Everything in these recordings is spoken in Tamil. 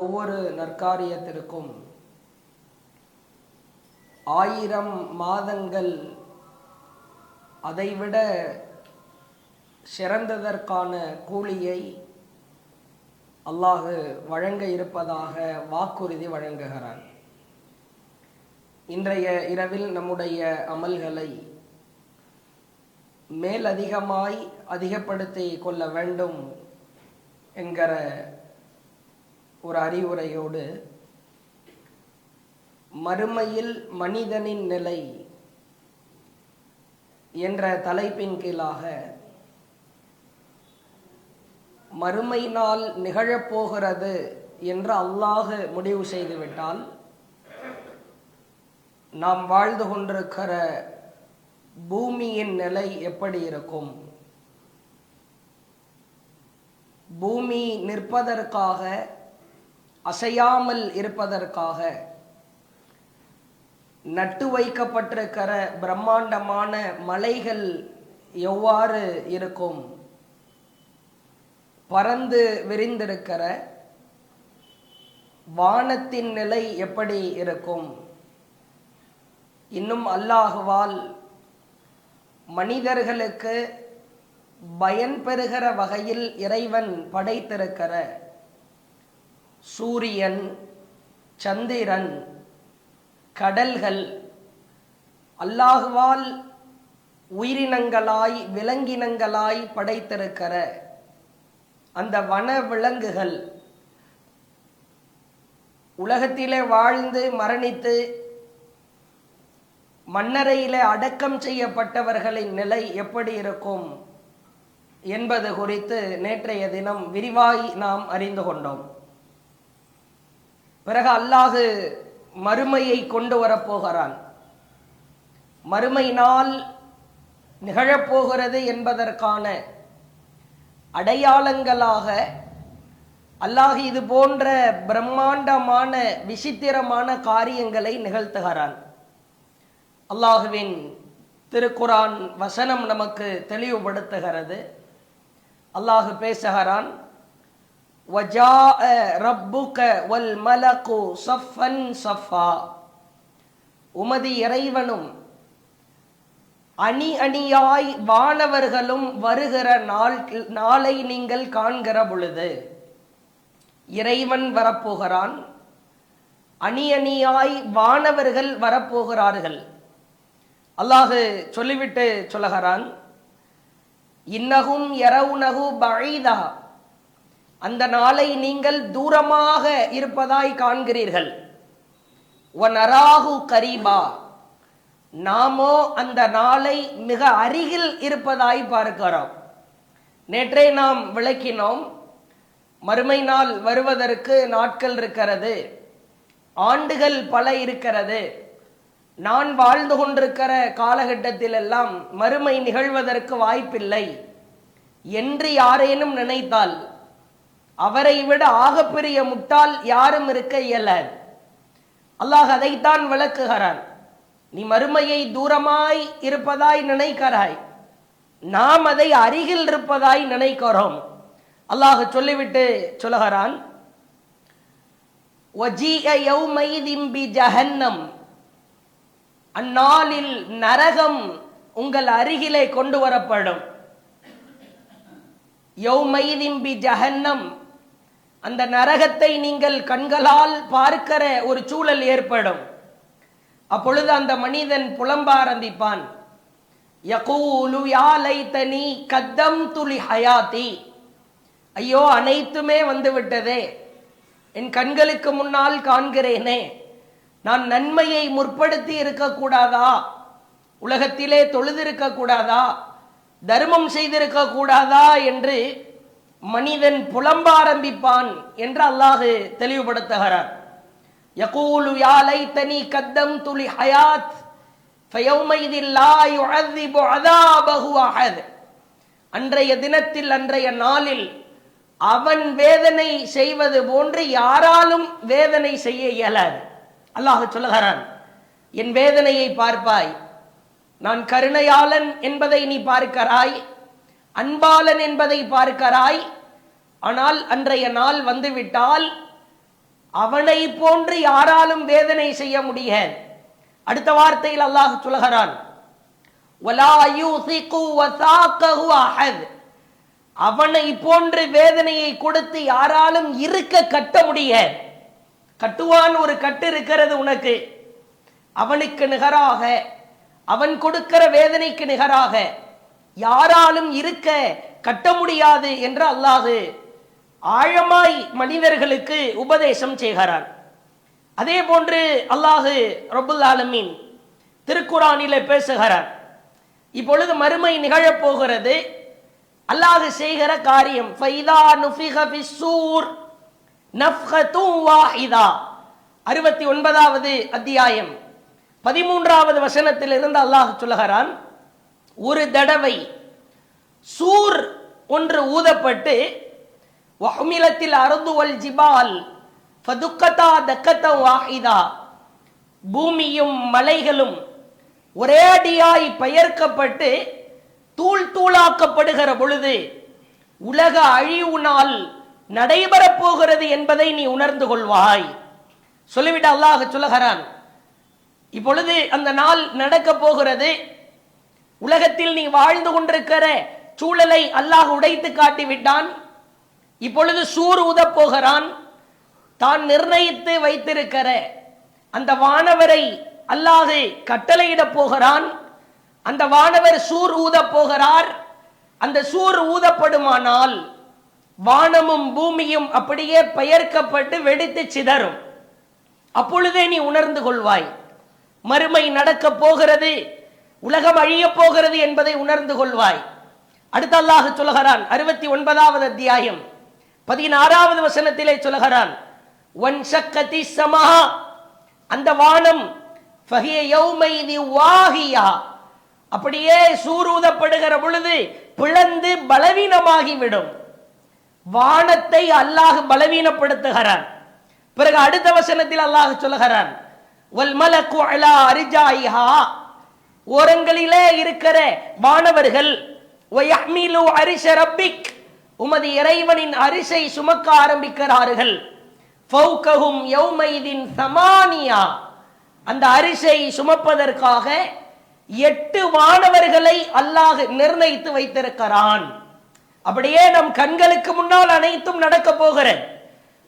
ஒவ்வொரு நற்காரியத்திற்கும் 1000 மாதங்கள் அதைவிட சிறந்ததற்கான கூலியை அல்லாஹ் வழங்க இருப்பதாக வாக்குறுதி வழங்குகிறான். இன்றைய இரவில் நம்முடைய அமல்களை மேலதிகமாய் அதிகப்படுத்தி கொள்ள வேண்டும் என்கிற ஒரு அறிவுரையோடு மறுமையில் மனிதனின் நிலை என்ற தலைப்பின் கீழாக மறுமை நாள் நிகழப்போகிறது என்று அல்லாஹ் முடிவு செய்துவிட்டால் நாம் வாழ்ந்து கொண்டிருக்கிற பூமியின் நிலை எப்படி இருக்கும்? பூமி நிற்பதற்காக, அசையாமல் இருப்பதற்காக நட்டு வைக்கப்பட்டிருக்கிற பிரம்மாண்டமான மலைகள் எவ்வாறு இருக்கும்? பறந்து விரிந்திருக்கிற வானத்தின் நிலை எப்படி இருக்கும்? இன்னும் அல்லாஹுவால் மனிதர்களுக்கு பயன் பெறுகிற வகையில் இறைவன் படைத்திருக்கிற சூரியன், சந்திரன், கடல்கள், அல்லாஹுவால் உயிரினங்களாய் விலங்கினங்களாய் படைத்திருக்கிற அந்த வன விலங்குகள், உலகத்திலே வாழ்ந்து மரணித்து மண்ணறையிலே அடக்கம் செய்யப்பட்டவர்களின் நிலை எப்படி இருக்கும் என்பது குறித்து நேற்றைய தினம் விரிவாய் நாம் அறிந்து கொண்டோம். பிறகு அல்லாஹ் மறுமையை கொண்டு வரப்போகிறான். மறுமை நாள் நிகழப்போகிறது என்பதற்கான அடையாளங்களாக அல்லாஹ் இது போன்ற பிரம்மாண்டமான விசித்திரமான காரியங்களை நிகழ்த்துகிறான். அல்லாஹுவின் திருக்குரான் வசனம் நமக்கு தெளிவுபடுத்துகிறது. அல்லாஹ் பேசுகிறான், வஜாஅ ரப்புக வல் மலகு ஸஃபன் ஸஃபா. உமது இறைவனும் அணி அணியாய் வானவர்களும் வருகிற நாளை நீங்கள் காண்கிற பொழுது, இறைவன் வரப்போகிறான், அணி அணியாய் வானவர்கள் வரப்போகிறார்கள். அல்லாஹ் சொல்லிவிட்டு சொல்லுகிறான், இன்னஹும் யரவுனஹு பஈதா. அந்த நாளை நீங்கள் தூரமாக இருப்பதாய் காண்கிறீர்கள். வனராஹு கரீபா. நாமோ அந்த நாளை மிக அருகில் இருப்பதாய் பார்க்கிறோம். நேற்றே நாம் விளக்கினோம், மறுமை நாள் வருவதற்கு நாட்கள் இருக்கிறது, ஆண்டுகள் பல இருக்கிறது. நான் வாழ்ந்து கொண்டிருக்கிற காலகட்டத்தில் எல்லாம் மறுமை நிகழ்வதற்கு வாய்ப்பில்லை என்று யாரேனும் நினைத்தால் அவரை விட ஆகப்பெரிய முட்டாள் யாரும் இருக்க இயலாது. அல்லாஹ் அதைத்தான் விளக்குகிறான். நீ மறுமையை தூரமாய் இருப்பதாய் நினைக்கிறாய், நாம் அதை அருகில் இருப்பதாய் நினைக்கிறோம். அல்லாஹ் சொல்லிவிட்டு சொல்லுகிறான், வஜீஅ யௌமைதின் பிஜஹன்னம். அந்நாளில் நரகம் உங்கள் அருகிலே கொண்டு வரப்படும். யௌமைதின் பிஜஹன்னம். அந்த நரகத்தை நீங்கள் கண்களால் பார்க்கிற ஒரு சூழல் ஏற்படும். அப்பொழுது அந்த மனிதன் புலம்ப ஆரம்பிப்பான், யகூலு யா லைதனி கத்தம்து லி ஹயாதி. ஐயோ, அனைத்துமே வந்து விட்டதே, என் கண்களுக்கு முன்னால் காண்கிறேனே, நான் நன்மையை முற்படுத்தி இருக்கக்கூடாதா? உலகத்திலே தொழுதிருக்க கூடாதா? தர்மம் செய்திருக்க கூடாதா என்று மனிதன் புலம்ப ஆரம்பிப்பான் என்று அல்லாஹ் தெளிவுபடுத்துகிறார். யகூலு யா லைதனி கத்தம்து லி ஹயாத் ஃபயௌமைதில் லா யுஅذிபு அஸாபஹு அஹத். அன்றைய தினத்தில், அன்றைய நாளில் அவன் வேதனை செய்வது போன்று யாராலும் வேதனை செய்ய இயலாது. அல்லாஹ் சொல்லுகிறான், என் வேதனையை பார்ப்பாய், நான் கருணையாளன் என்பதை நீ பார்க்கிறாய், அன்பாளன் என்பதை பார்க்கிறாய். ஆனால் அன்றைய நாள் வந்துவிட்டால் அவனை போன்று யாராலும் வேதனை செய்ய முடியாது. அடுத்த வார்த்தையில் அல்லாஹ் சொல்கிறான், வலா யூசிகு வசாகஹு அஹத். அவனை போன்று வேதனையை கொடுத்து யாராலும் இருக்க கட்ட முடியாது. கட்டுவான் ஒரு கட்டு இருக்கிறது உனக்கு, அவனுக்கு நிகராக, அவன் கொடுக்கிற வேதனைக்கு நிகராக யாராலும் இருக்க கட்ட முடியாது என்று அல்லாஹ் ஆழமாய் மனிதர்களுக்கு உபதேசம் செய்கிறான். அதே போன்று அல்லாஹ் ரப்புல் ஆலமீன் திருக்குரானிலே பேசுகிறான். இப்பொழுது மறுமை நிகழப் போகிறது. அல்லாஹ் செய்கிற காரியம், ஃபைதா நுஃபிக ஃபிஸ்ஸூர் நஃப்கத்துன் வாஹிதா, 69வது அத்தியாயம் 13வது வசனத்திலிருந்து அல்லாஹ் சொல்லுகிறான், ஒரு தடவை சூர் ஒன்று ஊதப்பட்டு, வஹ்மிலத்தில் அர்து வல் ஜிபால் ஃபதுக்கதா தக்கத்தன் வாஹிதா, பூமியும் மலைகளும் ஒரே அடியாய் பெயர்க்கப்பட்டு தூள் தூளாக்கப்படுகிற பொழுது உலக அழிவு நாள் நடைபெறப் போகிறது என்பதை நீ உணர்ந்து கொள்வாய். சொல்லிவிட்டு அல்லாஹ் சொல்லுகிறான், இப்பொழுது அந்த நாள் நடக்க போகிறது. உலகத்தில் நீ வாழ்ந்து கொண்டிருக்கிற சூழலை அல்லாஹ் உடைத்து காட்டிவிட்டான். இப்பொழுது சூர் ஊதப் போகிறான். தான் நிர்ணயித்து வைத்திருக்கிற அந்த வானவரை அல்லாஹ் கட்டளையிட போகிறான். அந்த வானவர் சூர் ஊதப் போகிறார். அந்த சூர் ஊதப்படுமானால் வானமும் பூமியும் அப்படியே பெயர்க்கப்பட்டு வெடித்து சிதறும். அப்பொழுதே நீ உணர்ந்து கொள்வாய், மறுமை நடக்க போகிறது, உலகம் அழிய போகிறது என்பதை உணர்ந்து கொள்வாய். அடுத்து அல்லாஹ் சொல்லுகிறான், 69வது அத்தியாயம் 16வது வசனத்திலே சொல்லுகிறான், வன் ஷக்கத்தி ஸமா, அந்த வானம் ஃபஹிய யௌமைதி வாஹியா, அப்படியே சூரூதப்படுகிற பொழுது பிளந்து பலவீனமாகிவிடும். வானத்தை அல்லாஹ் பலவீனப்படுத்துகிறான். பிறகு அடுத்த வசனத்தில் அல்லாஹ் சொல்லுகிறான், வல் மலக்கு அலா அர்ஜாயிஹா, ஓரங்களிலே இருக்கிற வானவர்கள், வயஹ்மிலு அரிஷ ரப்பிக், உமது இறைவனின் அரிசை சுமக்க ஆரம்பிக்கிறார்கள். ஃபௌகஹும் யௌமைதின் ஸமானியா, அந்த அரிசை சுமப்பதற்காக 8 வானவர்களை அல்லாஹ் நிர்ணயித்து வைத்திருக்கிறான். அப்படியே நம் கண்களுக்கு முன்னால் அனைத்தும் நடக்க போகிற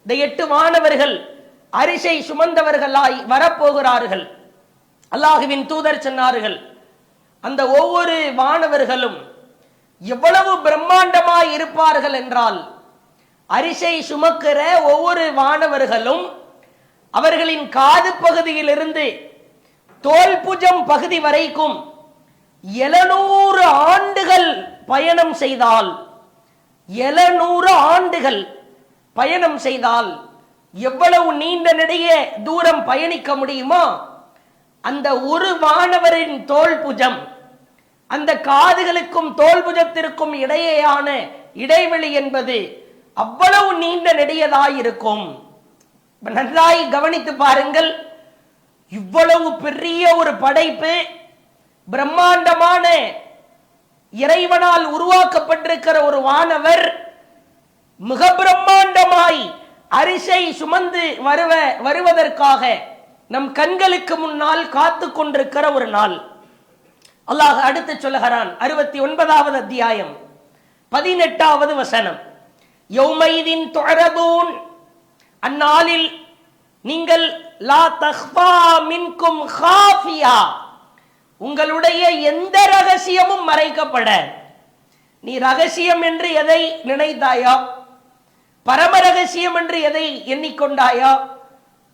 இந்த 8 வானவர்கள் அரிசை சுமந்தவர்களாய் வரப்போகிறார்கள். அல்லாஹுவின் தூதர் சொன்னார்கள், அந்த ஒவ்வொரு வானவர்களும் எவ்வளவு பிரம்மாண்டமாய் இருப்பார்கள் என்றால், அரிசை சுமக்கிற ஒவ்வொரு வானவர்களும் அவர்களின் காது பகுதியிலிருந்து தோல் புஜம் பகுதி வரைக்கும் 700 ஆண்டுகள் பயணம் செய்தால், 700 ஆண்டுகள் பயணம் செய்தால் எவ்வளவு நீண்ட நெடிய தூரம் பயணிக்க முடியுமோ அந்த ஒரு வானவரின் தோல் புஜம், அந்த காதுகளுக்கும் தோல் புஜத்திற்கும் இடையேயான இடைவெளி என்பது அவ்வளவு நீண்ட நெடியதாயிருக்கும். நன்றாய் கவனித்து பாருங்கள், இவ்வளவு பெரிய ஒரு படைப்பு, பிரம்மாண்டமான இறைவனால் உருவாக்கப்பட்டிருக்கிற ஒரு வானவர் மிக பிரம்மாண்டமாய் அரிசை சுமந்து வருவதற்காக நம் கண்களுக்கு முன்னால் காத்து கொண்டிருக்கிற ஒரு நாள். அல்லாஹ் அடுத்து சொல்லுகிறான், 69வது அத்தியாயம் 18வது வசனம், யௌமைதின் துஅரதூன், அந்நாளில் நீங்கள் லா தக்ஃபா மின்கும் காஃபியா, உங்களுடைய எந்த ரகசியமும் மறைக்கப்பட. நீ ரகசியம் என்று எதை நினைத்தாயா, பரம ரகசியம் என்று எதை எண்ணிக்கொண்டாயா,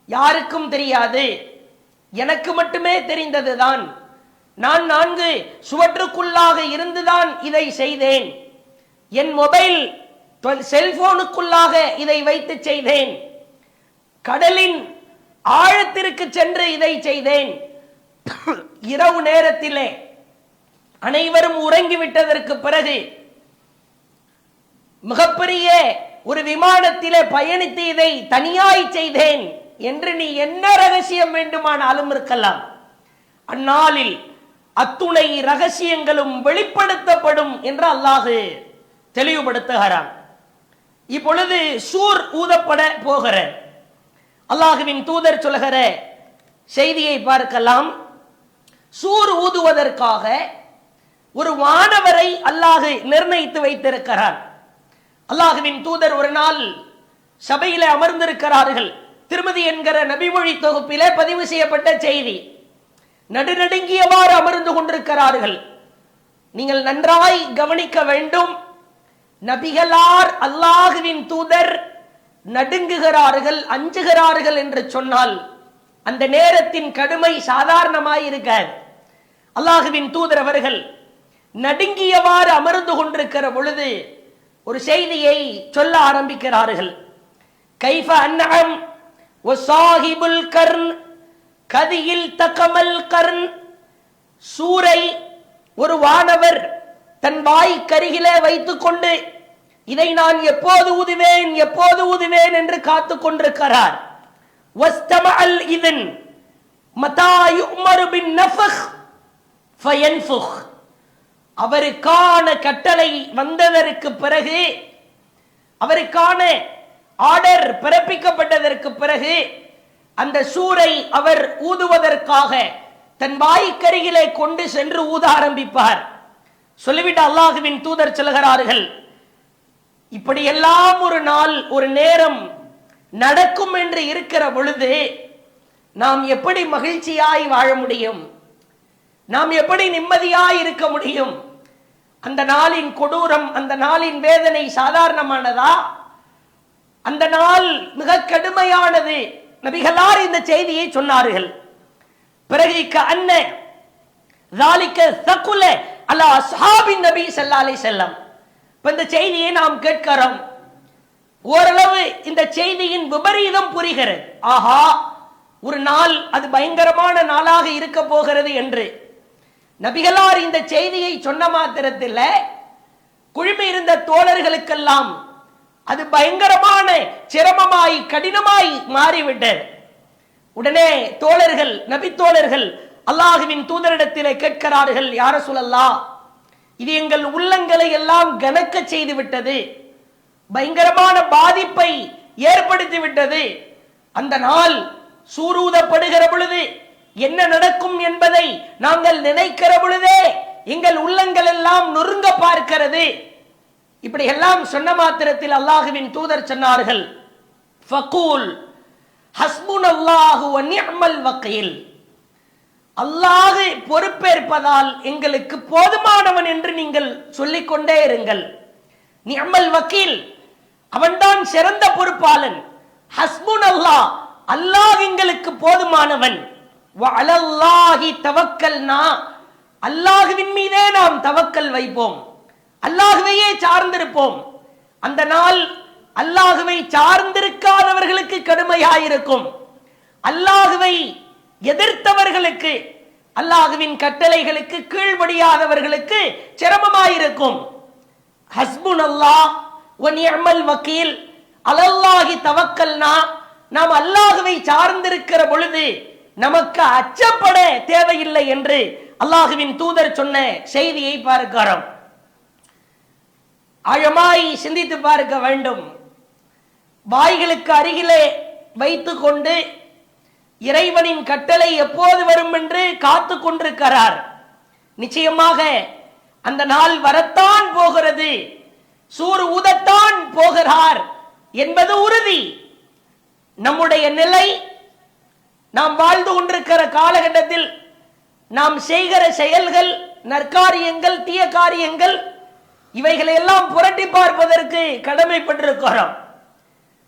யாருக்கும் தெரியாது, எனக்கு மட்டுமே தெரிந்ததுதான். நான் 4 சுவற்றுக்குள்ளாக இருந்துதான் இதை செய்தேன். என் மொபைல் செல்போனுக்குள்ளாக இதை வைத்து செய்தேன். கடலின் ஆழத்திற்கு சென்று இதை செய்தேன். இரவு நேரத்திலே அனைவரும் உறங்கிவிட்டதற்கு பிறகு மிகப்பெரிய ஒரு விமானத்திலே பயணித்து இதை தனியாய் செய்தேன் என்று நீ என்ன ரகசியம் வேண்டுமானாலும் இருக்கலாம். அந்நாளில் அத்துணை ரகசியங்களும் வெளிப்படுத்தப்படும் என்று அல்லாஹ் தெளிவுபடுத்துகிறான். இப்பொழுது சூர் ஊதப்பட போகிற அல்லாஹுவின் தூதர் சொல்லுகிற செய்தியை பார்க்கலாம். சூர் ஊதுவதற்காக ஒரு வானவரை அல்லாஹ் நிர்ணயித்து வைத்திருக்கிறார். அல்லாஹுவின் தூதர் ஒரு நாள் சபையில அமர்ந்திருக்கிறார்கள். திருமதி என்கிற நபிமொழி தொகுப்பிலே பதிவு செய்யப்பட்ட செய்தி. நடுநடுங்கியவாறு அமர்ந்து கொண்டிருக்கிறார்கள். நீங்கள் நன்றாய் கவனிக்க வேண்டும். நபிகளார் அல்லாஹுவின் தூதர் நடுங்குகிறார்கள், அஞ்சுகிறார்கள் என்று சொன்னால் அந்த நேரத்தின் கடுமை சாதாரணமாய் இருக்காது. அல்லாஹுவின் தூதர் அவர்கள் நடுங்கியவாறு அமர்ந்து கொண்டிருக்கிற பொழுது ஒரு செய்தியை சொல்ல ஆரம்பிக்கிறார்கள். கைஃப அன்அம் வஸாஹிபுல் கர்ன் கதியில் தகமல் கர்ன். சூரை ஒரு வானவர் தன் வாய் கருகிலே வைத்துக் கொண்டு இதை நான் எப்போது ஊதுவேன் எப்போது ஊதுவேன் என்று காத்துக் கொண்டிருக்கிறார். வஸ்தமஅல் இதன் மதா யுமரு பின் நஃபஹ் ஃபயன்ஃபுஹ். அவருக்கான கட்டளை வந்ததற்கு பிறகு, அவருக்கான ஆர்டர் பிறப்பிக்கப்பட்டதற்கு பிறகு அந்த சூரை அவர் ஊதுவதற்காக தன் வாய்க்கருகிலே கொண்டு சென்று ஊத ஆரம்பிப்பார். சொல்லிவிட்டு அல்லாஹுவின் தூதர் சொல்கிறார்கள், இப்படியெல்லாம் ஒரு நாள் ஒரு நேரம் நடக்கும் என்று இருக்கிற பொழுது நாம் எப்படி மகிழ்ச்சியாய் வாழ முடியும்? நாம் எப்படி நிம்மதியாய் இருக்க முடியும்? அந்த நாளின் கொடூரம், அந்த நாளின் வேதனை சாதாரணமானதா? அந்த நாள் மிக கடுமையானது. நபிகளார் இந்த செய்தியை சொன்னார்கள். பிறகு அன்ன ذلك ثقل على اصحاب النبي صلى الله عليه وسلم. இந்த செய்தியை நாம் கேட்கிறோம். ஓரளவு இந்த செய்தியின் விபரீதம் புரிகிறது. ஆஹா, ஒரு நாள் அது பயங்கரமான நாளாக இருக்க போகிறது என்று நபிகளார் இந்த செய்தியை சொன்ன மாத்திரத்தில் குழுமி இருந்த தோழர்களுக்கெல்லாம் அது பயங்கரமான சிரமமாய் கடினமாய் மாறிவிட்டது. உடனே தோழர்கள், நபி தோழர்கள் அல்லாஹுவின் தூதரிடத்திலே கேட்கிறார்கள், யா ரசூலல்லாஹ், இது எங்கள் உள்ளங்களை எல்லாம் கனக்க செய்து விட்டது, பயங்கரமான பாதிப்பை ஏற்படுத்தி விட்டது. அந்த நாள் சூரூதப்படுகிற பொழுது என்ன நடக்கும் என்பதை நாங்கள் நினைக்கிற பொழுதே எங்கள் உள்ளங்கள் எல்லாம் நொறுங்க பார்க்கிறது. இப்படி எல்லாம் சொன்ன மாத்திரத்தில் அல்லாஹுவின் தூதர் சொன்னார்கள், ஃபகூல் ஹஸ்புனல்லாஹு வ நிஅமல் வக்கீல். அல்லாஹ் பொறுப்பேற்பதால் எங்களுக்கு போதுமானவன் என்று நீங்கள் சொல்லிக்கொண்டே இருங்கள். நிஅமல் வக்கீல், அவன்தான் சிறந்த பொறுப்பாளன். ஹஸ்புனல்லாஹ், அல்லாஹ் எங்களுக்கு போதுமானவன். வ அலல்லாஹி தவக்கல்னா, அல்லாஹ்வின் மீதே நாம் தவக்கல் வைப்போம், அல்லாஹ்வையே சார்ந்திருப்போம். அந்த நாள் அல்லாஹ்வை சார்ந்திருக்காதவர்களுக்கு கடுமையாயிருக்கும். அல்லாஹ்வை எதிர்த்தவர்களுக்கு, அல்லாஹ்வின் கட்டளைகளுக்கு கீழ்ப்படியாதவர்களுக்கு சிரமமாயிருக்கும். ஹஸ்புனல்லாஹ் வ நிஅமல் வக்கீல், அலல்லாஹி தவக்கல்னா, நாம் அல்லாஹ்வை சார்ந்திருக்கிற பொழுது நமக்கு அச்சப்பட தேவையில்லை என்று அல்லாஹ்வின் தூதர் சொன்ன செய்தியை பார்க்கிறோம். ஆழமாய் சிந்தித்து பார்க்க வேண்டும். வாய்களுக்கு அருகிலே வைத்துக் கொண்டு இறைவனின் கட்டளை எப்போது வரும் என்று காத்து கொண்டிருக்கிறார். நிச்சயமாக அந்த நாள் வரத்தான் போகிறது, சூர் ஊதத்தான் போகிறார் என்பது உறுதி. நம்முடைய நிலை, நாம் வாழ்ந்து கொண்டிருக்கிற காலகட்டத்தில் நாம் செய்கிற செயல்கள், நற்காரியங்கள், தீய காரியங்கள், இவைகளை எல்லாம் புரட்டி பார்ப்பதற்கு கடமைப்பட்டிருக்கிறோம்.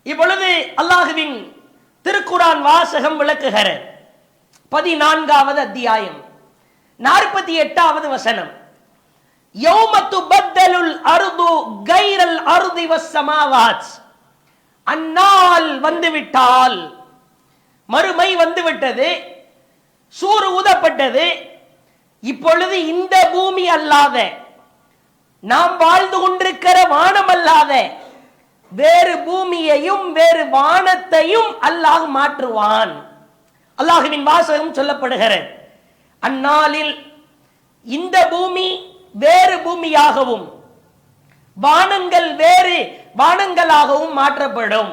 இப்பொழுது அல்லாஹுவின் திருக்குரான் வாசகம் விளக்குகிற 14வது அத்தியாயம் 48வது வசனம், யௌம துபத்தலுல் அர்து கைரல் அர்தி வஸ்ஸமாவாத். அந்நாள் வந்துவிட்டால், மறுமை வந்துவிட்டது, சூர் ஊதப்பட்டது. இப்பொழுது இந்த பூமி அல்லாத, நாம் வாழ்ந்து கொண்டிருக்கிற வானம் அல்லாத வேறு பூமியையும் வேறு வானத்தையும் அல்லாஹ் மாற்றுவான். அல்லாஹுவின் வாசகம் சொல்லப்படுகிறது. அந்நாளில் இந்த பூமி வேறு பூமியாகவும் வானங்கள் வேறு வானங்களாகவும் மாற்றப்படும்.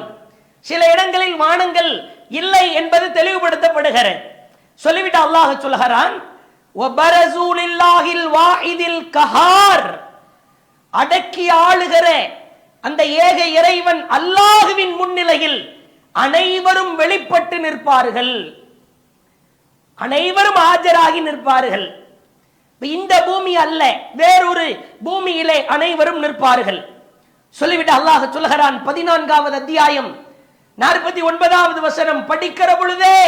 சில இடங்களில் வானங்கள் இல்லை என்பது தெளிவுபடுத்தப்படுகிறது. சொல்லிவிட்டு அல்லாஹ் சொல்கிறான், வபரஸூ லில்லாஹில் வாஹிதில் கஹார், அடக்கி ஆளுகிற அந்த ஏக இறைவன் அல்லாஹுவின் முன்னிலையில் அனைவரும் வெளிப்பட்டு நிற்பார்கள், அனைவரும் ஆஜராகி நிற்பார்கள். இந்த பூமி அல்ல, வேறொரு பூமியிலே அனைவரும் நிற்பார்கள். சொல்லிவிட்டு அல்லாஹ் சொல்கிறான், 14வது அத்தியாயம் 49வது வசனம் படிக்கிற பொழுதே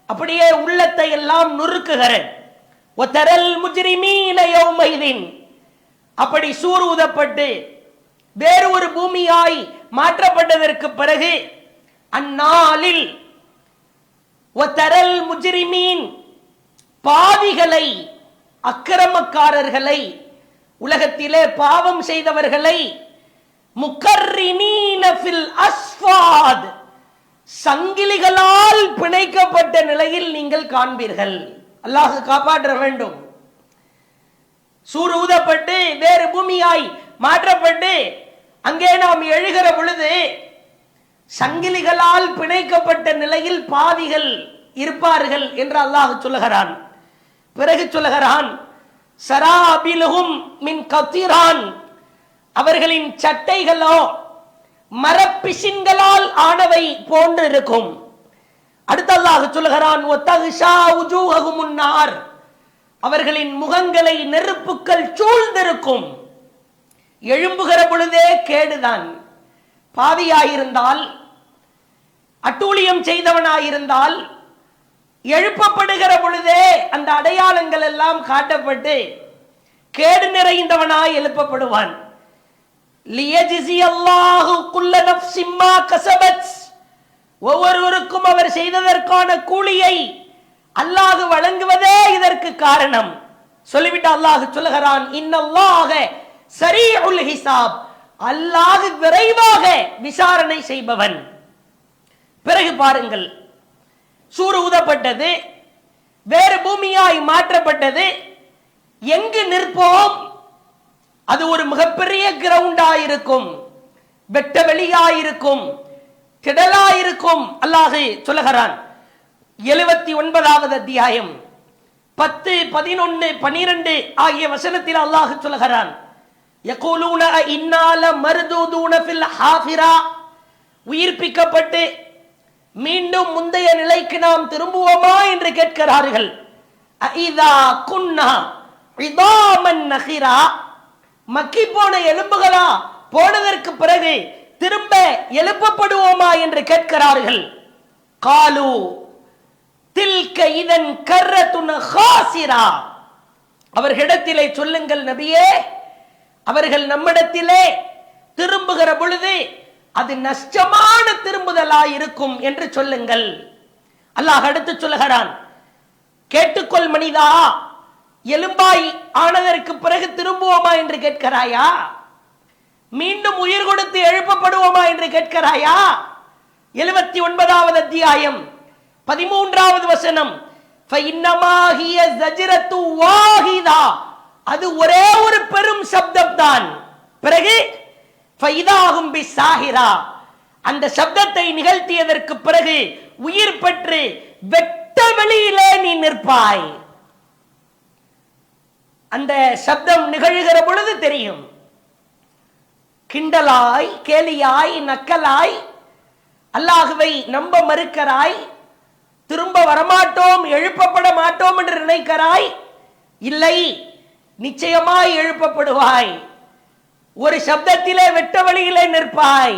அப்படியே உள்ளத்தை எல்லாம் நுறுக்குகிற, ஒத்தரல் முஜ்ரிமீன யௌமைதின், அப்படி சூர் ஊதப்பட்டு வேறு ஒரு பூமியாய் மாற்றப்பட்டதற்கு பிறகு அந்நாளில் ஒத்தரல் முஜ்ரிமீன், பாவிகளை, அக்கிரமக்காரர்களை, உலகத்திலே பாவம் செய்தவர்களை, முக்கர்ரினீன ஃபில் அஸ்ஃபாத், சங்கிலிகளால் பிணைக்கப்பட்ட நிலையில் நீங்கள் காண்பீர்கள். அல்லாஹ் காப்பாற்ற வேண்டும். சூர் ஊதப்பட்டு வேறு பூமியாய் மாற்றப்பட்டு அங்கே நாம் எழுகிற பொழுது சங்கிலிகளால் பிணைக்கப்பட்ட நிலையில் பாவிகள் இருப்பார்கள் என்று அல்லாஹ் சொல்லுகிறான். பிறகு சொல்லுகிறான், சராபிலுஹும் மின் கத்திரான், அவர்களின் சட்டைகளோ மரப்பிசின்களால் ஆனவை போன்று இருக்கும். அடுத்த அல்லாஹ் சொல்லுகிறான், ஒத்தகுஷா உஜூஹகுமுன் நார், அவர்களின் முகங்களை நெருப்புக்கள் சூழ்ந்திருக்கும். எழும்புகிற பொழுதே கேடுதான். பாவியாயிருந்தால், அட்டூழியம் செய்தவனாயிருந்தால், எழுப்பப்படுகிற பொழுதே அந்த அடையாளங்கள் எல்லாம் காட்டப்பட்டு கேடு நிறைந்தவனாய் எழுப்பப்படுவான். லியஜ்ஸி அல்லாஹு குல்ல நஃப்ஸின் மா கஸபத், ஒவ்வொருவருக்கும் அவர் செய்ததற்கான கூலியை அல்லாஹ் வழங்குவதே இதற்கு காரணம். சொல்லிவிட்டு அல்லாஹ் சொல்லுகிறான், இன்னல்லாஹ ஸரீஉல் ஹிசாப், அல்லாஹ் விரைவாக விசாரணை செய்பவன். பிறகு பாருங்கள், சூர் ஊதப்பட்டது, வேறு பூமியாய் மாற்றப்பட்டது. எங்கு நிற்போம்? அது ஒரு மிகப்பெரிய கிரவுண்டாயிருக்கும், வெட்ட வெளியாயிருக்கும், திடலாயிருக்கும். அல்லாஹ் சொல்லுகிறான் 79வது அத்தியாயம் 10, 11, 12 ஆகிய வசனத்தில் அல்லாஹ் சொல்லுகிறான், யகூலூன இன்னா லமர்தூதுன ஃபில் ஹாஃபிரா, உயிர்ப்பிக்கப்பட்டு மீண்டும் முந்தைய நிலைக்கு நாம் திரும்புவோமா என்று கேட்கிறார்கள். ஐதா குன்னா இதாமன் நஹிரா, மக்கி போன எலும்புகளா, போனதற்கு பிறகு திரும்ப எழுப்பப்படுவோமா என்று கேட்கிறார்கள். காலு தில்க இதன் கர்ரத்துன் ஹாசிரா, அவர்களிடத்திலே சொல்லுங்கள் நபியே, அவர்கள் நம்மிடத்திலே திரும்புகிற பொழுது அது நஷ்டமான திரும்புதலாயிருக்கும் என்று சொல்லுங்கள். அல்லாஹ் அடுத்து சொல்லுகிறான், கேட்டுக்கொள் மனிதா, எலும்பாய் ஆனதற்கு பிறகு திரும்புவோமா என்று கேட்கிறாயா? மீண்டும் உயிர் கொடுத்து எழுப்பப்படுவோமா என்று கேட்கிறாயா? 79வது அத்தியாயம் 13வது வசனம், ஃபஇன்னமா ஹிய ஸஜ்ரத்து வாஹிதா, அது ஒரே ஒரு பெரும் சப்தம் தான். பிறகு ஃபைதாஹும் பிஸ்ஸாஹிரா, அந்த சப்தத்தை நிகழ்த்தியதற்கு பிறகு உயிர் பெற்று வெட்ட வெளியிலே நீ நிற்பாய். அந்த சப்தம் நிகழ்கிற பொழுது தெரியும். கிண்டலாய், கேலியாய், நக்கலாய், அல்லாஹுவை நம்ப மறுக்கிறாய், திரும்ப வரமாட்டோம், எழுப்பப்பட மாட்டோம் என்று நினைக்கிறாய். இல்லை, நிச்சயமாய் எழுப்பப்படுவாய். ஒரு சப்தத்திலே வெட்ட வெளியிலே நிற்பாய்.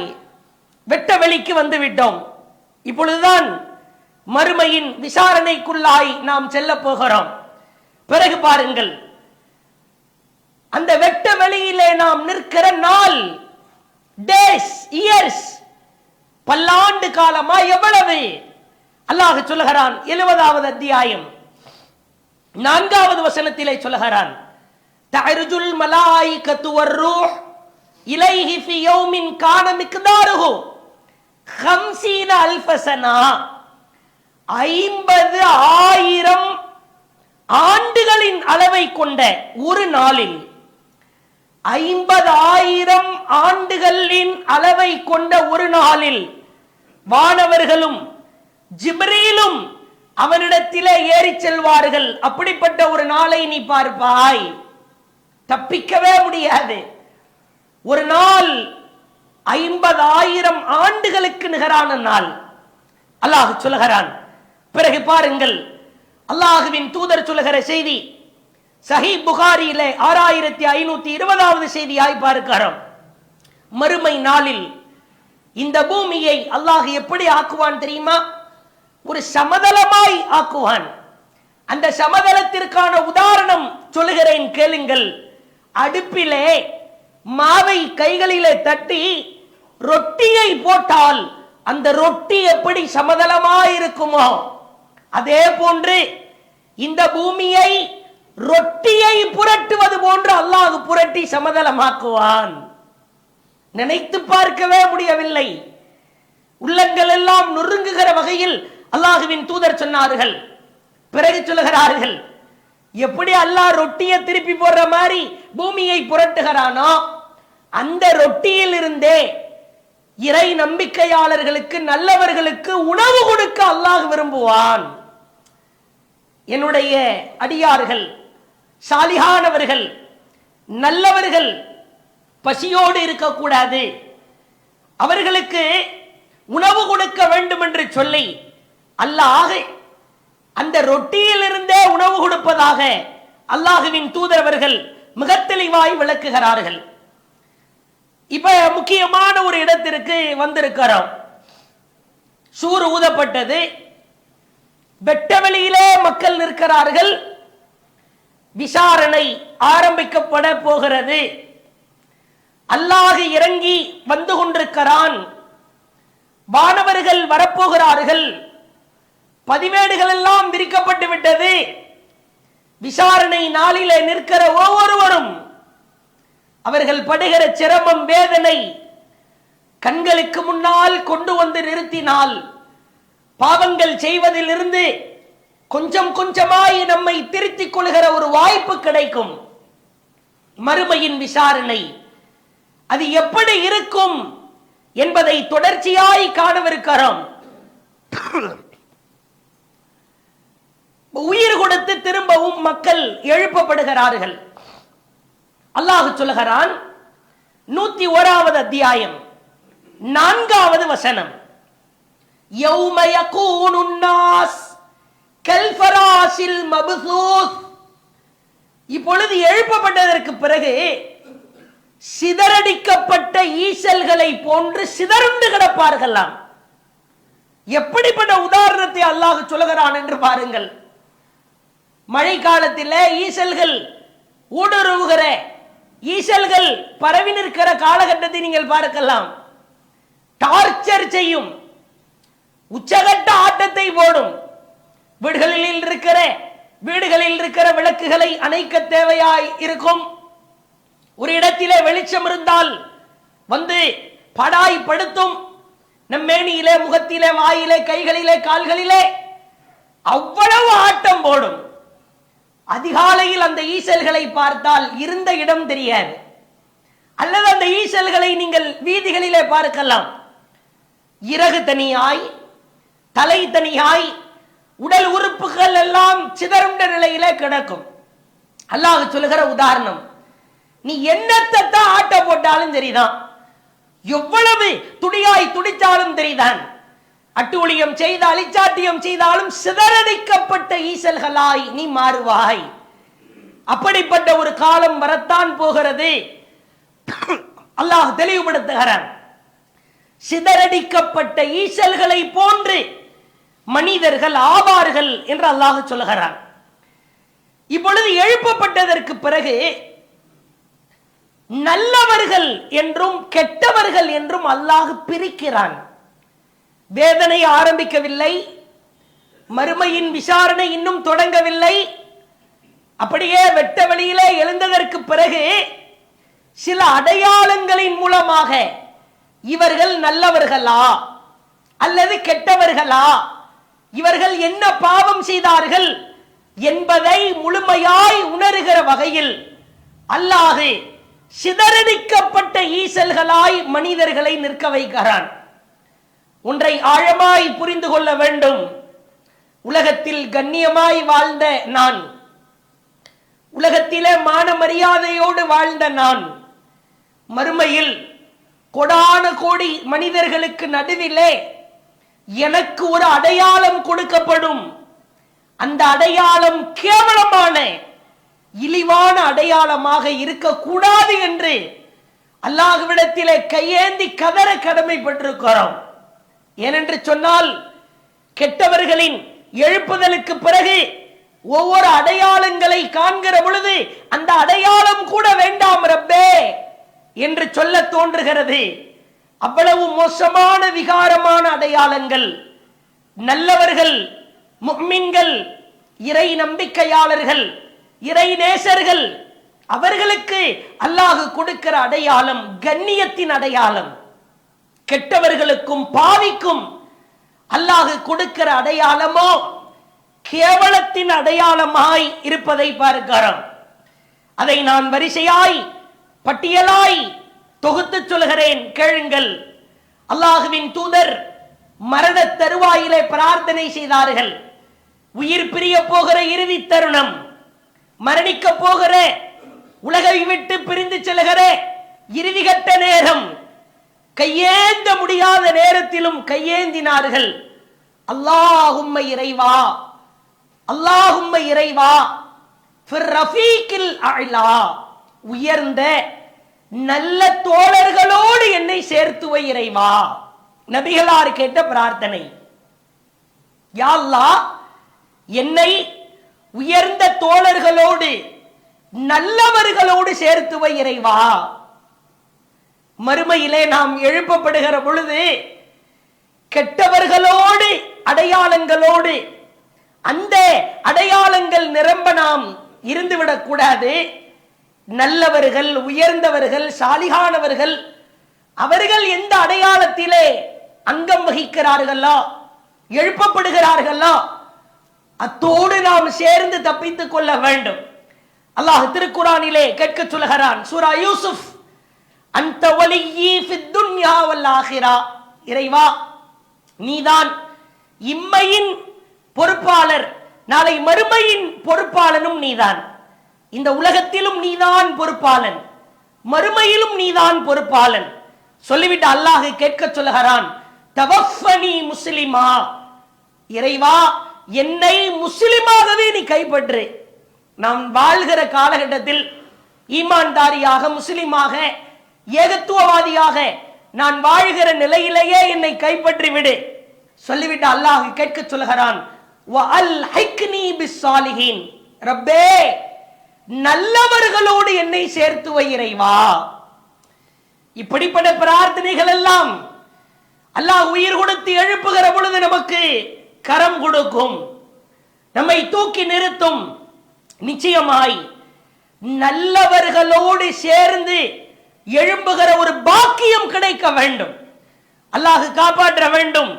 வெட்ட வெளிக்கு வந்து விட்டோம். இப்பொழுதுதான் மறுமையின் விசாரணைக்குள்ளாய் நாம் செல்ல போகிறோம். பிறகு பாருங்கள், அந்த வெட்ட வெளியிலே நாம் நிற்கிற நாள், டேஸ், இயர்ஸ், பல்லாண்டு காலமா எவ்வளவு? அல்லாஹ் சொல்லுகிறான் 70வது அத்தியாயம் 4வது வசனத்திலே சொல்லுகிறான், தஅருஜுல் மலாயிகத்து வர்ரூஹ் இலைஹி ஃபி யௌமின் கான மிக்தாருஹு 50 அல்ஃப ஸனா, 50,000 ஆண்டுகளின் அளவை கொண்ட ஒரு நாளில், 50,000 ஆண்டுகளின் அளவை கொண்ட ஒரு நாளில் வானவர்களும் ஜிப்ரீலும் அவனிடத்திலே ஏறி செல்வார்கள். அப்படிப்பட்ட ஒரு நாளை நீ பார்ப்பாய், தப்பிக்கவே முடியாது. ஒரு நாள் 50,000 ஆண்டுகளுக்கு நிகரான நாள் அல்லாஹ் சொல்லுகிறான். பிறகு பாருங்கள், அல்லாஹுவின் தூதர் சொல்லுகிற செய்தி சஹீஹ் புகாரியிலே 6520வது செய்தியாய் பார்க்கிறோம். மறுமை நாளில் இந்த பூமியை அல்லாஹ் எப்படி ஆக்குவான் தெரியுமா? ஒரு சமதளமாய் ஆக்குவான். அந்த சமதளத்திற்கான உதாரணம் சொல்லுகிறேன், கேளுங்கள். அடுப்பிலே மாவை கைகளிலே தட்டி ரொட்டியை போட்டால் அந்த ரொட்டி எப்படி சமதளமாய் இருக்குமோ, அதே போன்று இந்த பூமியை ரொட்டியை புரட்டுவது போன்று அல்லாஹ் புரட்டி சமதளமாக்குவான். நினைத்து பார்க்கவே முடியவில்லை. உள்ளங்கள் எல்லாம் நொறுங்குகிற வகையில் அல்லாஹுவின் தூதர் சொன்னார்கள். பிறகு சொல்லுகிறார்கள், எப்படி அல்லாஹ் ரொட்டியை திருப்பி போடுற மாதிரி பூமியை புரட்டுகிறானோ, அந்த ரொட்டியில் இருந்தே இறை நம்பிக்கையாளர்களுக்கு, நல்லவர்களுக்கு உணவு கொடுக்க அல்லாஹ் விரும்புவான். என்னுடைய அடியார்கள், சாலிஹானவர்கள், நல்லவர்கள் பசியோடு இருக்கக்கூடாது, அவர்களுக்கு உணவு கொடுக்க வேண்டும் என்று சொல்லி அல்லாஹ் அந்த ரொட்டியிலிருந்தே உணவு கொடுப்பதாக அல்லாஹுவின் தூதரவர்கள் மிக தெளிவாய் விளக்குகிறார்கள். இப்ப முக்கியமான ஒரு இடத்திற்கு வந்திருக்கிறோம். சூறு ஊதப்பட்டது, வெட்டவெளியிலே மக்கள் நிற்கிறார்கள், விசாரணை ஆரம்பிக்கப்பட போகிறது. அல்லாஹ் இறங்கி வந்து கொண்டிருக்கிறான். வானவர்கள் வரப்போகிறார்கள். பதிவேடுகள் எல்லாம் விரிக்கப்பட்டு விட்டது. விசாரணை நாளிலே நிற்கிற ஒவ்வொருவரும் அவர்கள் படுகிற சிரமம், வேதனை கண்களுக்கு முன்னால் கொண்டு வந்து நிறுத்தினால் பாவங்கள் செய்வதிலிருந்து கொஞ்சம் கொஞ்சமாய் நம்மை திருத்திக் கொள்கிற ஒரு வாய்ப்பு கிடைக்கும். மறுமையின் விசாரணை அது எப்படி இருக்கும் என்பதை தொடர்ச்சியாய் காணவிருக்கிறோம். உயிர் கொடுத்து திரும்பவும் மக்கள் எழுப்பப்படுகிறார்கள். அல்லாஹ் சொல்லுகிறான், 101வது அத்தியாயம் 4வது வசனம், யௌம யகூனுன் நாஸ் கல்ஃபராஸில் மப்சூஸ். இப்பொழுது எழுப்பப்பட்டதற்கு பிறகு சிதறடிக்கப்பட்ட ஈசல்களை போன்று சிதறுண்டு கிடப்பார்களாம். எப்படிப்பட்ட உதாரணத்தை அல்லாஹ் சொல்லுகிறான் என்று பாருங்கள். மழை காலத்தில் ஈசல்கள் ஊடுருவுகிற, ஈசல்கள் பரவி நிற்கிற காலகட்டத்தை நீங்கள் பார்க்கலாம். டார்ச்சர் செய்யும், உச்சகட்ட ஆட்டத்தை போடும். வீடுகளில் இருக்கிற விளக்குகளை அணைக்க தேவையாய் இருக்கும். ஒரு இடத்திலே வெளிச்சம் இருந்தால் வந்து படாய்படுத்தும். நம் மேனியிலே, முகத்திலே, வாயிலே, கைகளிலே, கால்களிலே அவ்வளவு ஆட்டம் போடும். அதிகாலையில் அந்த ஈசல்களை பார்த்தால் இருந்த இடம் தெரியாது. அல்லது அந்த ஈசல்களை நீங்கள் வீதிகளிலே பார்க்கலாம். இறகு தனியாய், தலை தனியாய், உடல் உறுப்புகள் எல்லாம் சிதறுண்ட நிலையிலே கிடக்கும். அல்லாஹ் சொல்லுகிற உதாரணம், நீ என்னத்தை ஆட்ட போட்டாலும் சரிதான், எவ்வளவு துடியாய் துடித்தாலும் தெரிதான், அட்டூழியம் செய்த, அலிச்சாட்டியம் செய்தாலும் சிதறடிக்கப்பட்ட ஈசல்களாய் நீ மாறுவாய். அப்படிப்பட்ட ஒரு காலம் வரத்தான் போகிறது. அல்லாஹ் தெளிவுபடுத்துகிறான். சிதறடிக்கப்பட்ட ஈசல்களை போன்று மனிதர்கள் ஆவார்கள் என்று அல்லாஹ் சொல்லுகிறான். இப்பொழுது எழுப்பப்பட்டதற்கு பிறகு நல்லவர்கள் என்றும் கெட்டவர்கள் என்றும் அல்லாஹ் பிரிக்கிறான். வேதனை ஆரம்பிக்கவில்லை, மறுமையின் விசாரணை இன்னும் தொடங்கவில்லை. அப்படியே வெட்ட வெளியிலே எழுந்ததற்கு பிறகு சில அடையாளங்களின் மூலமாக இவர்கள் நல்லவர்களா அல்லது கெட்டவர்களா, இவர்கள் என்ன பாவம் செய்தார்கள் என்பதை முழுமையாய் உணர்கிற வகையில் அல்லாஹ் சிதறடிக்கப்பட்ட ஈசல்களாய் மனிதர்களை நிற்க வைக்கிறான். ஒன்றை ஆழமாய் புரிந்து கொள்ள வேண்டும். உலகத்தில் கண்ணியமாய் வாழ்ந்த நான், உலகத்திலே மான மரியாதையோடு வாழ்ந்த நான், மறுமையில் கொடான கோடி மனிதர்களுக்கு நடுவிலே எனக்கு ஒரு அடையாளம் கொடுக்கப்படும். அந்த அடையாளம் கேவலமான இழிவான அடையாளமாக இருக்கக்கூடாது என்று அல்லாஹ்விடத்திலே கையேந்தி கதற கடமைப்பட்டிருக்கிறோம். ஏனென்று சொன்னால், கெட்டவர்களின் எழுப்புதலுக்கு பிறகு ஒவ்வொரு அடையாளங்களை காண்கிற பொழுது அந்த அடையாளம் கூட வேண்டாம் ரப்பே என்று சொல்ல தோன்றுகிறது. அவ்வளவு மோசமான விகாரமான அடையாளங்கள். நல்லவர்கள், முஃமின்கள், இறை நம்பிக்கையாளர்கள், இறை நேசர்கள், அவர்களுக்கு அல்லாஹ் கொடுக்கிற அடையாளம் கண்ணியத்தின் அடையாளம். கெட்டவர்களுக்கும் பாவிக்கும் அல்லாஹ் கொடுக்கிற அடையாளமோ கேவலத்தின் அடையாளமாய் இருப்பதை பார்க்கிறோம். அதை நான் வரிசையாய் பட்டியலாய் தொகுத்து சொல்கிறேன், கேளுங்கள். அல்லாஹுவின் தூதர் மரண தருவாயிலே பிரார்த்தனை செய்தார்கள். உயிர் பிரிய போகிற இறுதி தருணம், மரணிக்க போகிற, உலகை விட்டு பிரிந்து செல்கிற இறுதிகட்ட நேரம், கையேந்த முடியாத நேரத்திலும் கையேந்தினார்கள். அல்லாஹும்ம இறைவா, அல்லாஹும்ம இறைவா, ஃபிர் ரஃபீக்கில் அலா, உயர்ந்த நல்ல தோழர்களோடு என்னை சேர்த்துவை இறைவா. நபிகளார் கேட்ட பிரார்த்தனை. யா அல்லாஹ், என்னை உயர்ந்த தோழர்களோடு நல்லவர்களோடு சேர்த்துவை இறைவா. மறுமையிலே நாம் எழுப்பப்படுகிற பொழுது கெட்டவர்களோடு அடையாளங்களோடு, அந்த அடையாளங்கள் நிரம்ப நாம் இருந்துவிடக் கூடாது. நல்லவர்கள், உயர்ந்தவர்கள், சாலிகானவர்கள், அவர்கள் எந்த அடையாளத்திலே அங்கம் வகிக்கிறார்களோ, எழுப்பப்படுகிறார்களோ, அத்தோடு நாம் சேர்ந்து தப்பித்துக் கொள்ள வேண்டும். அல்லாஹ் திருக்குரானிலே கேட்க சொல்கிறான், சூரா யூசுப், அன்த வலியி ஃபித் துன்யா வல் ஆகிரா, இறைவா, நீதான் இம்மையின் பொறுப்பாளர், நாளை மறுமையின் பொறுப்பாளனும் நீதான். இந்த உலகத்திலும் நீதான் பொறுப்பாளன், மறுமையிலும் நீதான் பொறுப்பாளன் சொல்லிவிட்டு அல்லாஹ் கேட்க சொல்லுகிறான், தவஃபனி முஸ்லிமா, இறைவா, என்னை முஸ்லிமாகவே நீ கைப்பற்று. நாம் வாழ்கிற காலகட்டத்தில் ஈமான்தாரியாக, முஸ்லிமாக, ஏகத்துவவாதியாக நான் வாழ்கிற நிலையிலேயே என்னை கைப்பற்றி விடு சொல்லிவிட்டு அல்லாஹ் கேட்க சொல்லுகிறான், வஅல்ஹிக்னி பிஸ்ஸாலிஹீன், ரப்பே, நல்லவர்களோடு என்னை சேர்த்து வை இறைவா. இப்படிப்பட்ட பிரார்த்தனைகள் எல்லாம் அல்லாஹ் உயிர் கொடுத்து எழுப்புகிற பொழுது நமக்கு கரம் கொடுக்கும், நம்மை தூக்கி நிறுத்தும். நிச்சயமாய் நல்லவர்களோடு சேர்ந்து எழும்புகிற ஒரு பாக்கியம் கிடைக்க வேண்டும். அல்லாஹ் காப்பாற்ற வேண்டும்.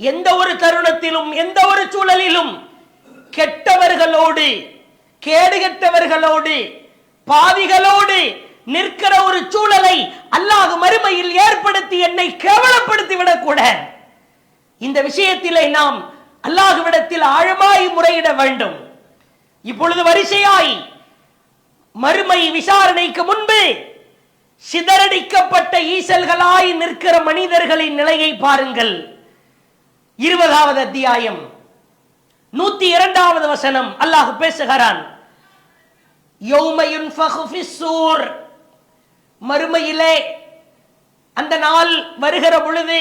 எந்த ஒரு தருணத்திலும், எந்த ஒரு சூழலிலும் கெட்டவர்களோடு, கேடுகெட்டவர்களோடு, பாவிகளோடு நிற்கிற ஒரு சூழலை அல்லாஹ் மறுமையில் ஏற்படுத்தி என்னை கேவலப்படுத்தி விடக்கூடாது. இந்த விஷயத்திலே நாம் அல்லாஹ்விடத்தில் ஆழமாய் முறையிட வேண்டும். இப்பொழுது வரிசையாய் மறுமை விசாரணைக்கு முன்பு சிதறடிக்கப்பட்ட ஈசல்களாய் நிற்கிற மனிதர்களின் நிலையை பாருங்கள். 20வது அத்தியாயம் 102வது வசனம் அல்லாஹ் பேசுகிறான். யௌம யுன்ஃபகு ஃபிஸ்ஸூர், மறுமையிலே அந்த நாள் வருகிற பொழுது,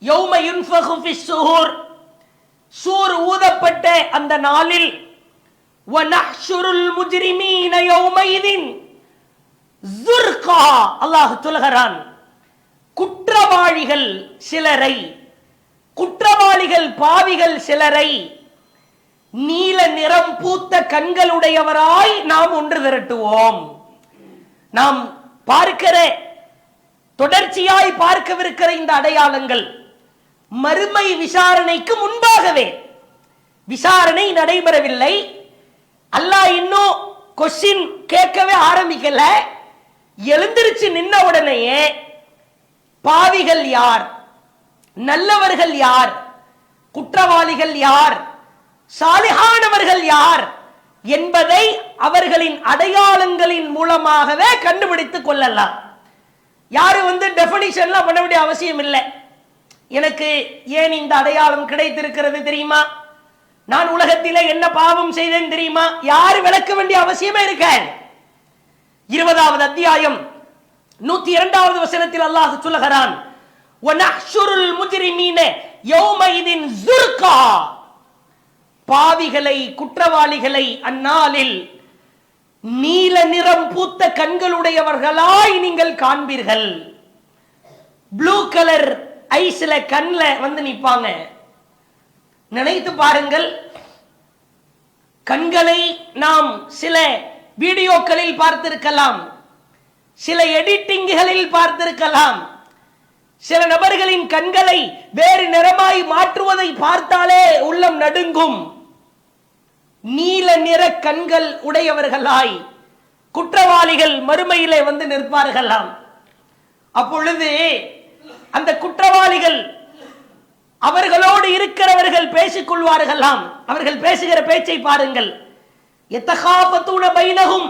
யௌம யுன்ஃபகு ஃபிஸ்ஸூர், சூர் ஊதப்பட்ட அந்த நாளில், வநஹ்ஷுருல் முஜ்ரிமீன யௌமைதின் ஸுர்கா, அல்லாஹ் சொல்கிறான், குற்றவாளிகள் சிலரை, குற்றவாளிகள் பாவிகள் சிலரை நீல நிறம் பூத்த கண்களுடையவராய் நாம் ஒன்று திரட்டுவோம். நாம் பார்க்கிற, தொடர்ச்சியாய் பார்க்கவிருக்கிற இந்த அடையாளங்கள் மறுமை விசாரணைக்கு முன்பாகவே, விசாரணை நடைபெறவில்லை, அல்லாஹ் இன்னும் கொஸ்டின் கேட்கவே ஆரம்பிக்கல, எழுந்திருச்சு நின்ன உடனேயே பாவிகள் யார், நல்லவர்கள் யார், குற்றவாளிகள் யார், சாலிஹானவர்கள் யார் என்பதை அவர்களின் அடையாளங்களின் மூலமாகவே கண்டுபிடித்துக் கொள்ளலாம். யாரும் டெஃபினிஷன்லாம் பண்ண வேண்டிய அவசியம் இல்லை. எனக்கு ஏன் இந்த அடையாளம் கிடைத்திருக்கிறது தெரியுமா, நான் உலகத்திலே என்ன பாவம் செய்தேன் தெரியுமா, யாரு விளக்க வேண்டிய அவசியமே இருக்க. 20வது அத்தியாயம் 102வது வசனத்தில் அல்லாஹ் சொல்லுகிறான், வனஹ்ஷுருல் முஜ்ரிமீன யௌமைதின் ஸுர்கா, பாவிகளை குற்றவாளிகளை அந்நாளில் நீல நிறம் பூத்த கண்களுடையவர்களாய் நீங்கள் காண்பீர்கள். ப்ளூ கலர் ஐஸ்ல கண்ணில் நிப்பாங்க. நினைத்து பாருங்கள், கண்களை நாம் சில வீடியோக்களில் பார்த்திருக்கலாம், சில எடிட்டிங்களில் பார்த்திருக்கலாம். சில நபர்களின் கண்களை வேறு நிறமாய் மாற்றுவதை பார்த்தாலே உள்ளம் நடுங்கும். நீல நிற கண்கள் உடையவர்களாய் குற்றவாளிகள் மறுமையிலே நிற்பார்களாம். அப்பொழுது அந்த குற்றவாளிகள் அவர்களோடு இருக்கிறவர்கள் பேசிக் கொள்வார்களாம். அவர்கள் பேசுகிற பேச்சை பாருங்கள். யதகாஃபதுன பைனஹும்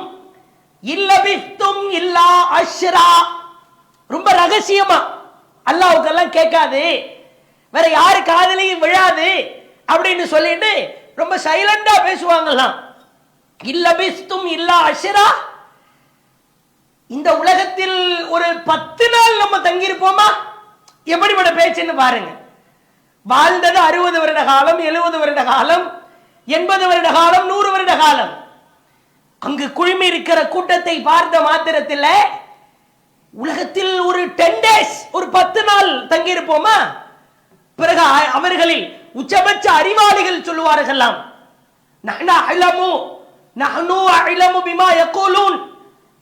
இல்லபிஸ்தும் இல்லா அஷ்ரா, ரொம்ப ரகசியமா, அல்லாஹ்வுக்கெல்லாம் கேட்காது, வேற யாரு காதலையும் விழாது அப்படின்னு சொல்லிட்டு ரொம்ப சைலண்டா பேசுவாங்களாம். இல்லபிஸ்தும் இல்லா அஷ்ரா, இந்த உலகத்தில் ஒரு 10 நாள் நம்ம தங்கியிருப்போமா, எப்படிப்பட்ட பேச்சுன்னு பாருங்க. வாழ்ந்தது 60 வருட காலம், 70 வருட காலம், 80 வருட காலம், 100 வருட காலம். அங்கு குழுமி இருக்கிற கூட்டத்தை பார்த்த மாத்திரத்தில் உலகத்தில் ஒரு 10 days, ஒரு 10 நாள் தங்கியிருப்போமா? பிறகு அவர்களில் உச்சபட்ச அறிவாளிகள் சொல்லுவார்களாம், நஹ்னு அஅலமு பிமா யகூலூன்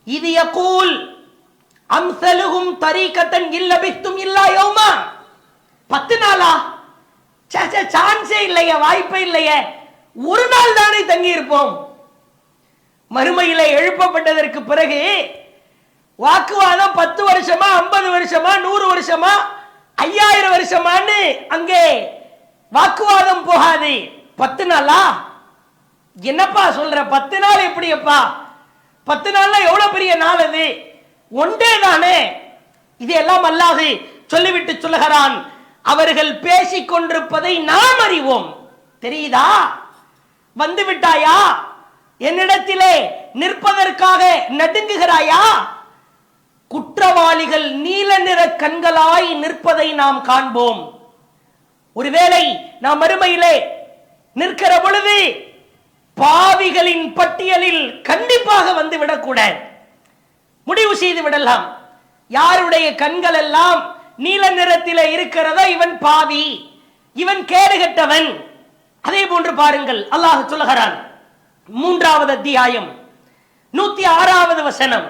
இது யகூல் அம்ஸலுஹும் தரீகத்தன் இல்லபிஸ்தும் இல்லா யௌமா. 10 நாளா? சான்ஸே இல்லையே, வாய்ப்பே இல்லையே, ஒரு நாள் தானே தங்கி இருப்போம். மறுமையிலே எழுப்பப்பட்டதற்கு பிறகு வாக்குவாதம் 10 வருஷமா, 50 வருஷமா, 100 வருஷமா, 5000 வருஷமான்னு அங்கே வாக்குவாதம் போகாது. 10 நாளா? என்னப்பா சொல்ற, 10 நாள் எப்படியப்பா? 10 நாள்னா எவ்வளவு பெரிய நாள் அது, ஒன்றே தானே. இதெல்லாம் அல்லாஹ் சொல்லிவிட்டு சொல்லுகிறான், அவர்கள் பேசிக் கொண்டிருப்பதை நாம் அறிவோம். தெரியுதா? வந்து விட்டாயா? என்னிடத்திலே நிற்பதற்காக நடுங்குகிறாயா? குற்றவாளிகள் நீல நிற கண்களாய் நிற்பதை நாம் காண்போம். ஒருவேளை நாம் மறுமையிலே நிற்கிற பொழுது பாவிகளின் பட்டியலில் கண்டிப்பாக வந்து விடக்கூடாது, முடிவு செய்து விடலாம். யாருடைய கண்கள் எல்லாம் நீல நிறத்திலே இருக்கிறதோ இவன் பாவி, இவன் கேடுகட்டவன். அதே போன்று பாருங்கள், அல்லாஹ் சொல்லுகிறான் 3வது அத்தியாயம் 106வது வசனம்,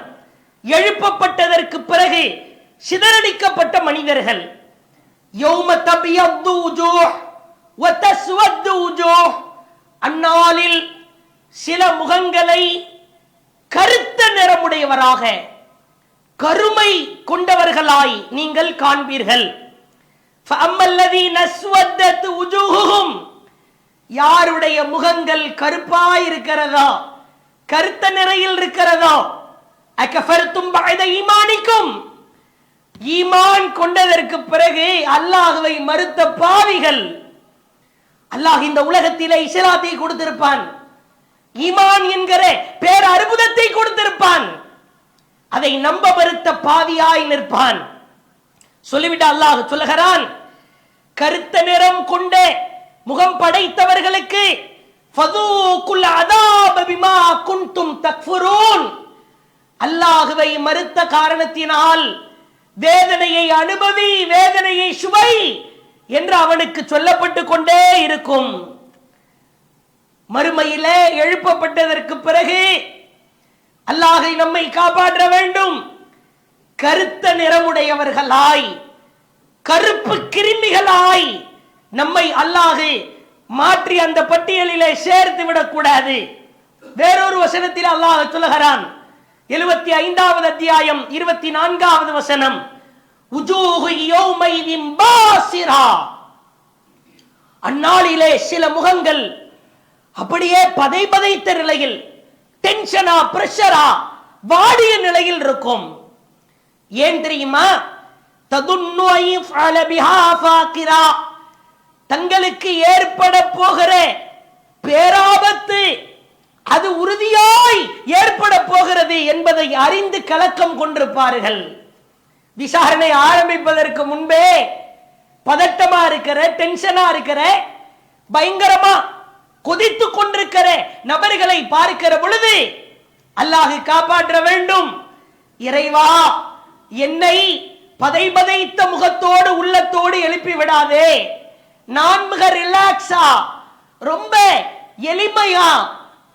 எழுப்பப்பட்டதற்கு பிறகு சிதறடிக்கப்பட்ட மனிதர்கள், யௌம தபியது வுஜூஹ் வ தஸ்வது வுஜூஹ், அந்நாளில் சில முகங்களை கருத்த நிறமுடையவராக, கருமை கொண்டவர்களாய் நீங்கள் காண்பீர்கள். ஃபஅம்மல்லதீன ஸ்வத்தத் வுஜூஹுஹும், யாருடைய முகங்கள் கருப்பாய் இருக்கிறதோ, கருத்த நிறையில் இருக்கிறதோ, அகஃபர்தும் பஅத ஈமானிக்கும், ஈமான் கொண்டதற்கு பிறகு அல்லாஹ்வை மறுத்த பாவிகள். அல்லாஹ் இந்த உலகத்திலே இஸ்லாத்தை கொடுத்திருப்பான், ஈமான் என்கிற பேர் அற்புதத்தை கொடுத்திருப்பான், அதை நம்ப மறுத்த பாவியாய் நிற்பான். சொல்லிவிட்டு அல்லாஹ் சொல்லுகிறான், கருத்த நிறம் கொண்ட முகம் படைத்தவர்களுக்கு ஃபதூகுல் அதாப பிமா குன்தும் தக்ஃபுரூன், அல்லாஹ்வை மறுத்த காரணத்தினால் வேதனையை அனுபவி, வேதனையை சுவை என்று அவனுக்கு சொல்லப்பட்டு கொண்டே இருக்கும். மறுமையிலே எழுப்பப்பட்டதற்கு பிறகு அல்லாஹை நம்மை காப்பாற்ற வேண்டும். கருத்த நிறமுடையவர்களாய், கருப்பு கிருமிகளாய் நம்மை அல்லாஹ் மாற்றி அந்த பட்டியலிலே சேர்த்து விடக்கூடாது. வேறொரு வசனத்தில் அல்லாஹ் சொல்லுகிறான், 75வது அத்தியாயம் 24வது வசனம், உஜூஹு யௌமைதின் பாசிரா, அந்நாளிலே சில முகங்கள் அப்படியே பதைபதைத்த நிலையில், டென்ஷனா, பிரஷரா, வாடிய நிலையில் இருக்கும். ஏன் தெரியுமா? ததுன்னு ஐஃபஅல பிஹா ஃபாகிரா, தங்களுக்கு ஏற்பட போகிற பேராபத்து அது உறுதியாய் ஏற்பட போகிறது என்பதை அறிந்து கலக்கம் கொண்டிருப்பார்கள். விசாரணை ஆரம்பிப்பதற்கு முன்பே பதட்டமா இருக்கிற, டென்ஷனா இருக்கிற, பயங்கரமா கொதித்து கொண்டிருக்கிற நபர்களை பார்க்கிற பொழுது அல்லாஹ் காப்பாற்ற வேண்டும். இறைவா, என்னை பதைபதைத்த முகத்தோடு உள்ளத்தோடு எழுப்பி விடாதே, நான் மிக ரிலாக்ஸா, ரொம்ப எளிமையா,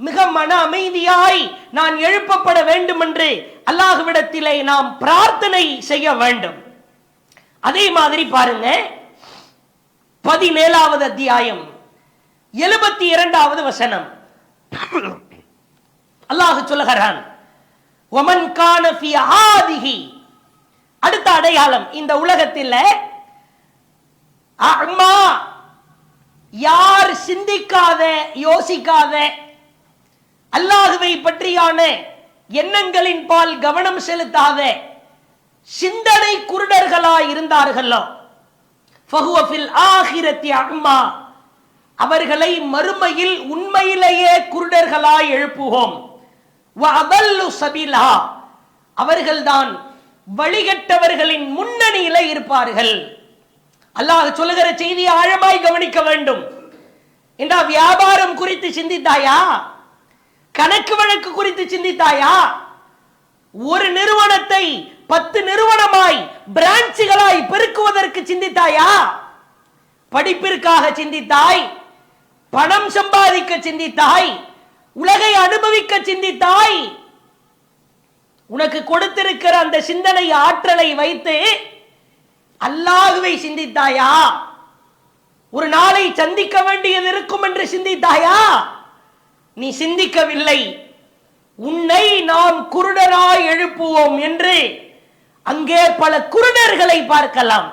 மிக மன அமைதியாய் நான் எழுப்பப்பட வேண்டும் என்று அல்லாஹ்விடத்திலே நாம் பிரார்த்தனை செய்ய வேண்டும். அதே மாதிரி பாருங்க, 17வது அத்தியாயம் 72வது வசனம். அல்லாஹ் சொல்லுகிறான், வமன் கான ஃபீ ஹாதிஹி, அடுத்த அடையாளம் இந்த உலகத்தில் அம்மா, யார் சிந்திக்காத, யோசிக்காத, அல்லாஹ்வை பற்றியான எண்ணங்களின் பால் கவனம் செலுத்தாத சிந்தனை குருடர்களாய் இருந்தார்களோ, ஃபஹுவ ஃபில் ஆகிரத்தி அம்மா, அவர்களை மறுமையில் உண்மையிலேயே குருடர்களாய் எழுப்புவோம். வஅதல்லு சபீலா, அவர்கள்தான் வழிகட்டவர்களின் முன்னணியில இருப்பார்கள். அல்லாஹ் சொல்லுகிற செய்தியை ஆழமாய் கவனிக்க வேண்டும். என்றா வியாபாரம் குறித்து சிந்தித்தாயா? கணக்கு வழக்கு குறித்து சிந்தித்தாயா? ஒரு நிறுவனத்தை 10 நிறுவனமாய், பிரான்ச்சுகளாய் பெருக்குவதற்கு சிந்தித்தாயா? படிப்பிற்காக சிந்தித்தாய், பணம் சம்பாதிக்க சிந்தித்தாய், உலகை அனுபவிக்க சிந்தித்தாய். உனக்கு கொடுத்திருக்கிற அந்த சிந்தனை ஆற்றலை வைத்து அல்லாஹ்வை சிந்தித்தாயா? ஒரு நாளை சந்திக்க வேண்டியது இருக்கும் என்று சிந்தித்தாயா? நீ சிந்திக்கவில்லை. உன்னை நாம் குருடராய் எழுப்புவோம் என்று அங்கே பல குருடர்களை பார்க்கலாம்.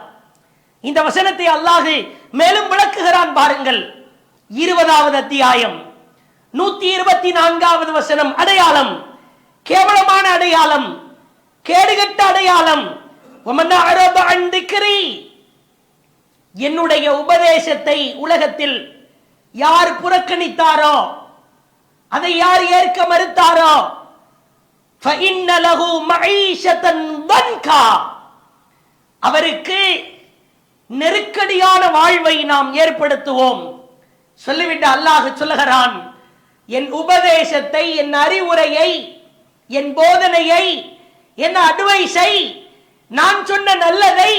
இந்த வசனத்தை அல்லாஹ் மேலும் விளக்குகிறான் பாருங்கள். 20வது அத்தியாயம் 124வது வசனம். அடையாளம், கேவலமான அடையாளம், கேடுகட்ட அடையாளம். என்னுடைய உபதேசத்தை உலகத்தில் யார் புறக்கணித்தாரோ, அதை யார் ஏற்க மறுத்தாரோ, அவருக்கு நெருக்கடியான வாழ்வை நாம் ஏற்படுத்துவோம். சொல்லிவிட்டு அல்லாஹ் சொல்லுகிறான், என் உபதேசத்தை, என் அறிவுரையை, என் போதனையை, என் அட்வைஸை, நான் சொன்ன நல்லதை,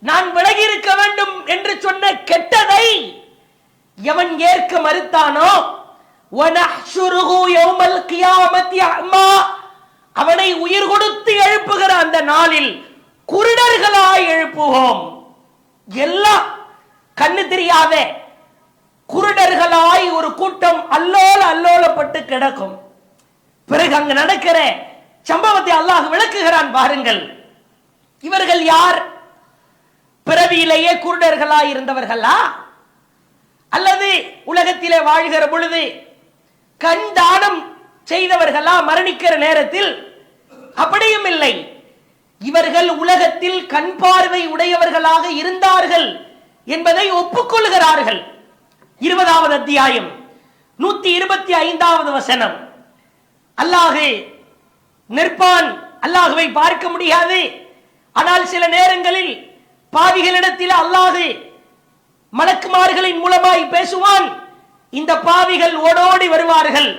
நான் விலகி இருக்க வேண்டும் என்று சொன்ன கெட்டதை எவன் ஏற்க மறுத்தானோ, அவனை உயிர் கொடுத்து எழுப்புகிற அந்த நாளில் குருடர்களாய் எழுப்புவோம். எல்லாம் கண்ணு தெரியாத குருடர்களாய் ஒரு கூட்டம் அல்லோலப்பட்டு கிடக்கும். பிறகு அங்கு நடக்கிற சம்பவத்தை அல்லாஹ் விளக்குகிறான் பாருங்கள். இவர்கள் யார்? பிறவியிலேயே குருடர்களாய் இருந்தவர்களா? அல்லது உலகத்திலே வாழ்கிற பொழுது கண் தானம் செய்தவர்களா மரணிக்கிற நேரத்தில்? அப்படியும் இல்லை. இவர்கள் உலகத்தில் கண் பார்வை உடையவர்களாக இருந்தார்கள் என்பதை ஒப்புக்கொள்கிறார்கள். 20வது அத்தியாயம் 125வது வசனம். அல்லாஹ் நிற்பான், அல்லாஹ்வை பார்க்க முடியாது. ஆனால் சில நேரங்களில் பாவிகளிடத்தில் அல்லாஹ் மலக்குமார்களின் மூலமாய் பேசுவான். இந்த பாவிகள் ஓடோடி வருவார்கள்.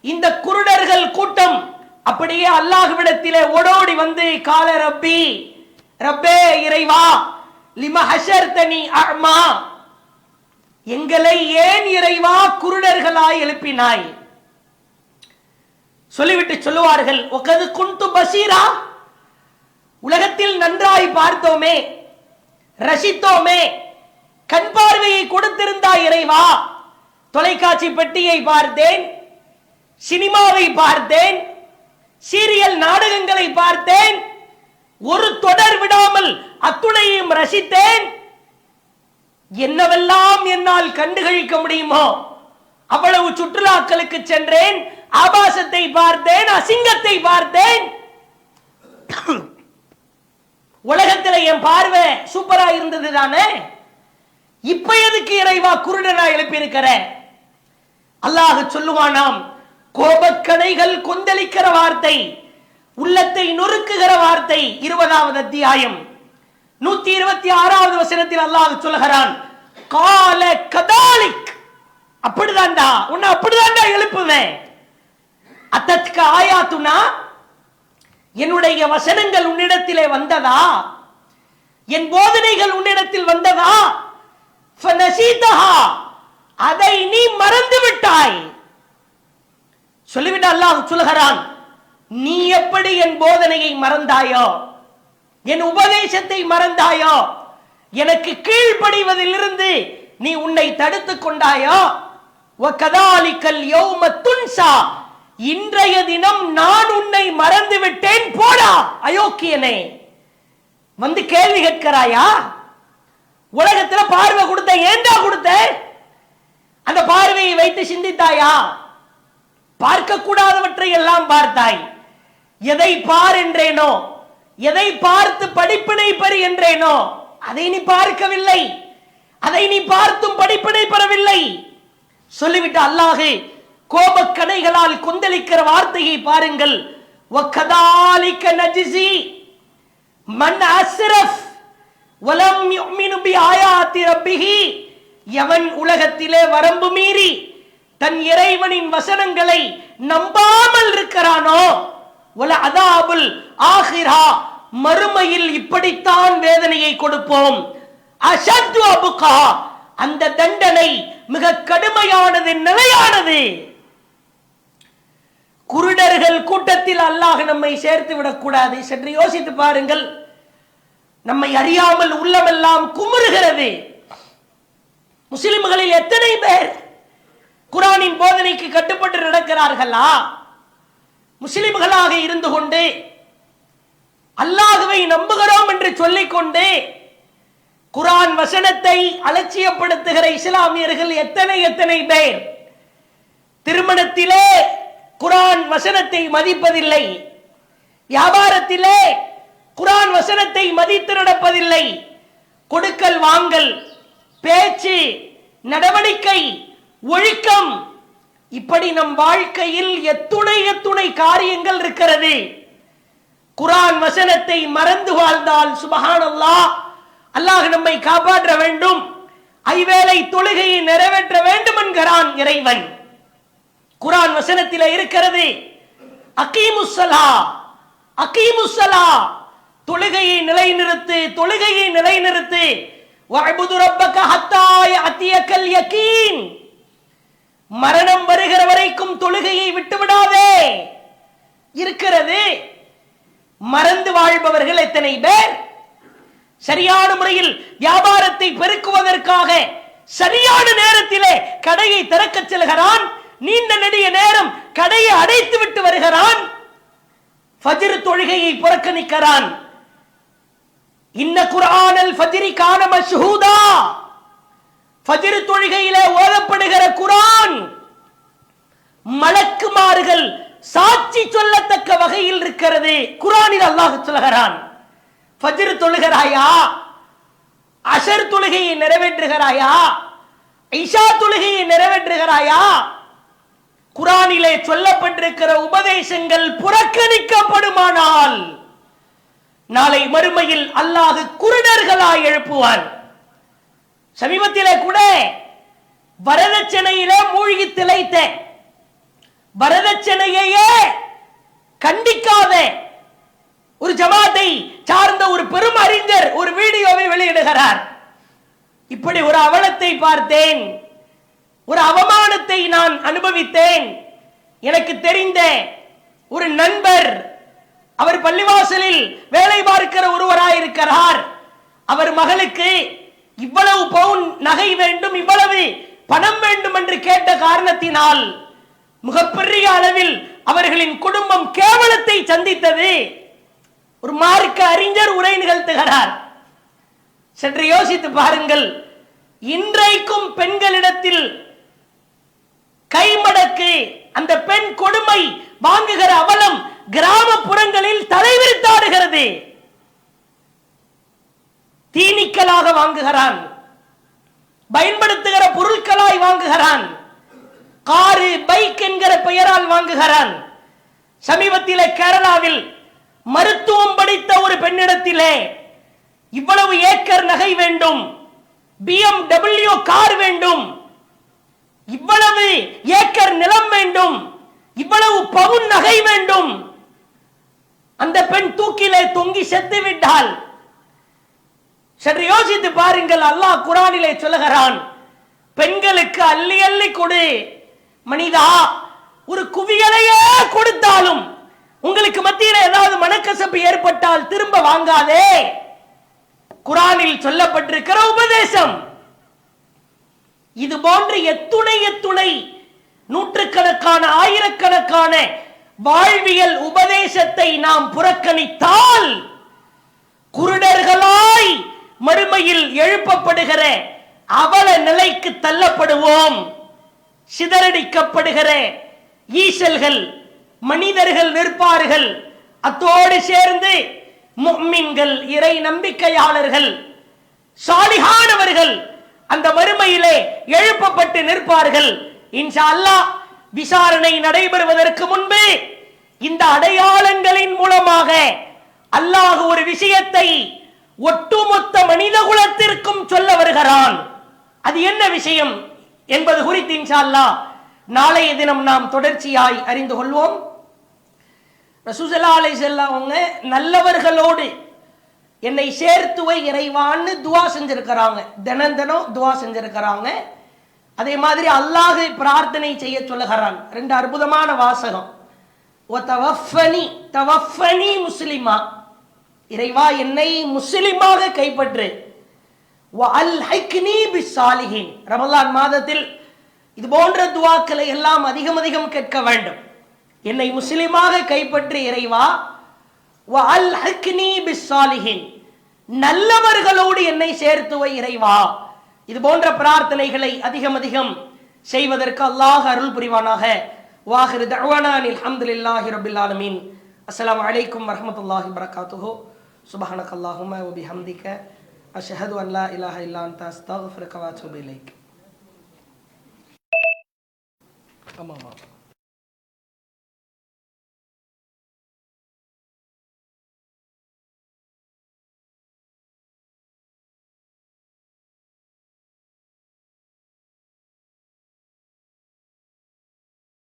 இந்த குருடர்கள் கூட்டம் அப்படியே அல்லாஹ்விடத்திலே ஓடோடி வந்து, கால ரப்பி, ரப்பே இறைவா, லிம ஹஷர்தனி அஅமா, எங்களை ஏன் இறைவா குருடர்களாய் எழுப்பினாய்? சொல்லிவிட்டு சொல்லுவார்கள், ஒகது குன்து பசீரா, உலகத்தில் நன்றாய் பார்த்தோமே, ரசித்தோமே, கண் பார்வையை கொடுத்திருந்தாய் இறைவா. தொலைக்காட்சி பெட்டியை பார்த்தேன், சினிமாவை பார்த்தேன், சீரியல் நாடகங்களை பார்த்தேன், ஒரு தொடர் விடாமல் அத்துணையும் ரசித்தேன். என்னவெல்லாம் என்னால் கண்டுகளிக்க முடியுமோ அவ்வளவு சுற்றுலாக்களுக்கு சென்றேன். ஆபாசத்தை பார்த்தேன், அசிங்கத்தை பார்த்தேன். உலகத்தில் என் பார்வை சூப்பரா இருந்தது தானே. இப்ப எதுக்கு இறைவா குருடனா எழுப்பியிருக்கிற? அல்லாஹ் சொல்லுவானாம், கோபக்கணைகள் கொந்தளிக்கிற வார்த்தை, உள்ளத்தை நொறுக்குகிற வார்த்தை. 20வது அத்தியாயம் 126வது வசனத்தில் அல்லாஹ் சொல்கிறான், கால கதாலிக், அப்படிதான்டா உன்னை அப்படிதான்டா எழுப்புவேன். அத்தத்க ஆயாத்துனா, என்னுடைய வசனங்கள் உன்னிடத்திலே வந்ததா, என் போதனைகள் உன்னிடத்தில் வந்ததா, ஃபனசீதஹா, அதை நீ மறந்து விட்டாய். சொல்லிவிட்டு அல்லாஹ் சொல்கிறான், நீ எப்படி என் போதனையை மறந்தாயோ, என் உபதேசத்தை மறந்தாயோ, எனக்கு கீழ்ப்படிவதிலிருந்து நீ உன்னை தடுத்துக் கொண்டாயோ, வகதாலிகல் யௌம துன்சா, இன்றைய தினம் நான் உன்னை மறந்து விட்டேன், போடா அயோக்கியனே. வந்து கேள்வி கேட்கிறாயா? உலகத்துல பார்வை கொடுத்த, ஏண்டா கொடுத்த? அந்த பார்வையை வைத்து சிந்தித்தாயா? பார்க்க கூடாதவற்றை எல்லாம் பார்த்தாய். எதை பார் என்றேனோ, எதை பார்த்து படிப்பினை பெறு என்றேனோ அதை நீ பார்க்கவில்லை, அதை நீ பார்த்தும் படிப்பினை பெறவில்லை. சொல்லிவிட்டு அல்லாஹ் கோபக்கணைகளால் கொந்தளிக்கிற வார்த்தையை பாருங்கள். வகதாலிக நஜ்ஸி மன் அஸ்ரஃப் வலம் யுமினு பிஆயாத்தி ரப்பிஹி, எவன் உலகத்திலே வரம்பு மீறி தன் இறைவனின் வசனங்களை நம்பாமல் இருக்கிறானோ, வல அதாபுல் ஆகிரா, மறுமையில் இப்படித்தான் வேதனையை கொடுப்போம். அஷத்து அபுகா, அந்த தண்டனை மிக கடுமையானது, நிலையானது. குருடர்கள் கூட்டத்தில் அல்லாஹ் நம்மை சேர்த்து விடக்கூடாது. சற்று யோசித்து பாருங்கள். நம்மை அறியாமல் உள்ளமெல்லாம் குமுறுகிறது. முஸ்லிம்களில் எத்தனை பேர் குர்ஆனின் போதனைக்கு கட்டுப்பட்டு நடக்கிறார்களா? முஸ்லிம்களாக இருந்து கொண்டு அல்லாஹ்வை நம்புகிறோம் என்று சொல்லிக்கொண்டு குர்ஆன் வசனத்தை அலட்சியப்படுத்துகிற இஸ்லாமியர்கள் எத்தனை பேர்? திருமணத்திலே குர்ஆன் வசனத்தை மதிப்பதில்லை, வியாபாரத்திலே குர்ஆன் வசனத்தை மதித்து நடப்பதில்லை. கொடுக்கல் வாங்கல், பேச்சு, நடவடிக்கை, ஒழுக்கம், இப்படி நம் வாழ்க்கையில் எத்துணை காரியங்கள் இருக்கிறது. குர்ஆன் வசனத்தை மறந்து வாழ்ந்தால் சுப்ஹானல்லாஹ், அல்லாஹ் நம்மை காப்பாற்ற வேண்டும், ஐவேளை தொழுகையை நிறைவேற்ற வேண்டும் என்கிறான் இறைவன். குர்ஆன் வசனத்தில் இருக்கிறது, அகீமுஸ்ஸலா, அகீமுஸ்ஸலா, தொழுகையை நிலைநிறுத்து, தொழுகையை நிலைநிறுத்து. வஅபுது ரப்பக ஹத்தா யஅதியகல் யகீன், மரணம் வருகிற வரைக்கும் தொழுகையை விட்டுவிடாதே இருக்கிறது. மறந்து வாழ்பவர்கள் எத்தனை பேர்? சரியான முறையில் வியாபாரத்தை பெருக்குவதற்காக சரியான நேரத்திலே கடையை திறக்க செல்கிறான், நீண்ட நெடிய நேரம் கடையை அடைத்து விட்டு வருகிறான், ஃபஜ்ர் தொழுகையை புறக்கணிக்கிறான். இன்ன குர்ஆனல் ஃபஜ்ரி கான மஷ்ஹூதா, ஃபஜ்ர் தொழுகையிலே ஓதப்படுகிற குர்ஆன் மலக்குமார்கள் சாட்சி சொல்லத்தக்க வகையில் இருக்கிறது. குர்ஆனில் அல்லாஹ் சொல்கிறான், ஃபஜ்ர் தொழுகிறாயா, அஷர் தொழுகையை நிறைவேற்றுகிறாயா, இஷா தொழுகையை நிறைவேற்றுகிறாயா? குர்ஆனிலே சொல்லப்பட்டிருக்கிற உபதேசங்கள் புறக்கணிக்கப்படுமானால் நாளை மறுமையில் அல்லாஹ் குருடர்களாய் எழுப்புவான். சமீபத்திலே கூட வரதட்சணையிலே மூழ்கி திளைத்த, வரதட்சணையையே கண்டிக்காத ஒரு ஜமாத்தை சார்ந்த ஒரு பெரும் அறிஞர் ஒரு வீடியோவை வெளியிடுகிறார். இப்படி ஒரு அவலத்தை பார்த்தேன், ஒரு அவமானத்தை நான் அனுபவித்தேன். எனக்கு தெரிந்த ஒரு நண்பர், அவர் பள்ளிவாசலில் வேலை பார்க்கிற ஒருவராயிருக்கிறார். அவர் மகளுக்கு இவ்வளவு பவுன் நகை வேண்டும், இவ்வளவு பணம் வேண்டும் என்று கேட்ட காரணத்தினால் மிகப்பெரிய அளவில் அவர்களின் குடும்பம் கேவலத்தை சந்தித்தது. ஒரு மார்க்க அறிஞர் உரை நிகழ்த்துகிறார். சற்று யோசித்து பாருங்கள். இன்றைக்கும் பெண்களிடத்தில் கைமடக்கு, அந்த பெண் கொடுமை வாங்குகிற அவலம் கிராமப்புறங்களில் தலைவிரித்தாடுகிறது. தீனிக்கலாக வாங்குகிறான், பயன்படுத்துகிற பொருட்களாய் வாங்குகிறான், காரு பைக் என்கிற பெயரால் வாங்குகிறான். சமீபத்திலே கேரளாவில் மருத்துவம் படித்த ஒரு பெண்ணிடத்திலே இவ்வளவு ஏக்கர் நகை வேண்டும், BMW கார் வேண்டும், இவ்வளவு ஏக்கர் நிலம் வேண்டும், இவ்வளவு பவுன் நகை வேண்டும். அந்த பெண் தூக்கிலே தொங்கி செத்து விட்டால். சற்று யோசித்து பாருங்கள். அல்லாஹ் குர்ஆனிலே சொல்லுகிறான், பெண்களுக்கு அள்ளி அள்ளி கொடு. மனிதா, ஒரு குவியலையே கொடுத்தாலும் உங்களுக்கு மத்தியில் ஏதாவது மனக்கசப்பு ஏற்பட்டால் திரும்ப வாங்காதே. குர்ஆனில் சொல்லப்பட்டிருக்கிற உபதேசம். இது போன்ற எத்துணை நூற்றுக்கணக்கான ஆயிரக்கணக்கான வாழ்வியல் உபதேசத்தை நாம் புறக்கணித்தால் குருடர்களாய் மறுமையில் எழுப்பப்படுகிற அவல நிலைக்கு தள்ளப்படுவோம். சிதறடிக்கப்படுகிற ஈசல்கள் மனிதர்கள் நிற்பார்கள். அத்தோடு சேர்ந்து முஃமின்கள், இறை நம்பிக்கையாளர்கள், சாலிஹானவர்கள் அந்த மறுமையிலே எழுப்பப்பட்டு நிற்பார்கள். இன்ஷா அல்லாஹ் விசாரணை நடைபெறுவதற்கு முன்பு இந்த அடையாளங்களின் மூலமாக அல்லாஹ் ஒரு விஷயத்தை ஒட்டுமொத்த மனித குலத்திற்கும் சொல்ல வருகிறான். அது என்ன விஷயம் என்பது குறித்து இன்ஷா அல்லாஹ் நாளைய தினம் நாம் தொடர்ச்சியாய் அறிந்து கொள்வோம். ரசூல் ஸல்லல்லாஹு அலைஹி வஸல்லம் அவங்க நல்லவர்களோடு என்னை சேர்த்து வை இறைவான்னு துவா செஞ்சிருக்கிறாங்க. தினம் துவா செஞ்சிருக்கிறாங்க. அதே மாதிரி அல்லாஹை பிரார்த்தனை செய்ய சொல்லுகிறான். ரெண்டு அற்புதமான வாசகம். தவஃபனி முஸ்லிமா, இறைவா என்னை முஸ்லிமாக கைப்பற்று. வஅல்ஹிக்னி பிஸ்ஸாலிஹீன். ரமலான் மாதத்தில் இது போன்ற துவாக்களை எல்லாம் அதிகம் அதிகம் கேட்க வேண்டும். என்னை முஸ்லிமாக கைப்பற்றி இறைவா, வஅல்ஹிக்னி பிஸ்ஸாலிஹீன், நல்லவர்களோடு என்னை சேர்த்து வை இறைவா. இது போன்ற பிரார்த்தனைகளை அதிகம் அதிகம் செய்வதற்கு அல்லாஹ் அருள் புரிவானாக. வாஹிரு தஅவானா அல்ஹம்துலில்லாஹி ரப்பில் ஆலமீன். அஸ்ஸலாமு அலைக்கும் வரஹ்மத்துல்லாஹி வபரகாத்துஹு. சுப்ஹானக்கல்லாஹும்ம வ பிஹம்திக அஷ்ஹது அன் லா இலாஹ இல்லா அன்த அஸ்தக்ஃபிருக வ அத்தூபு இலைக். ஆமாம்.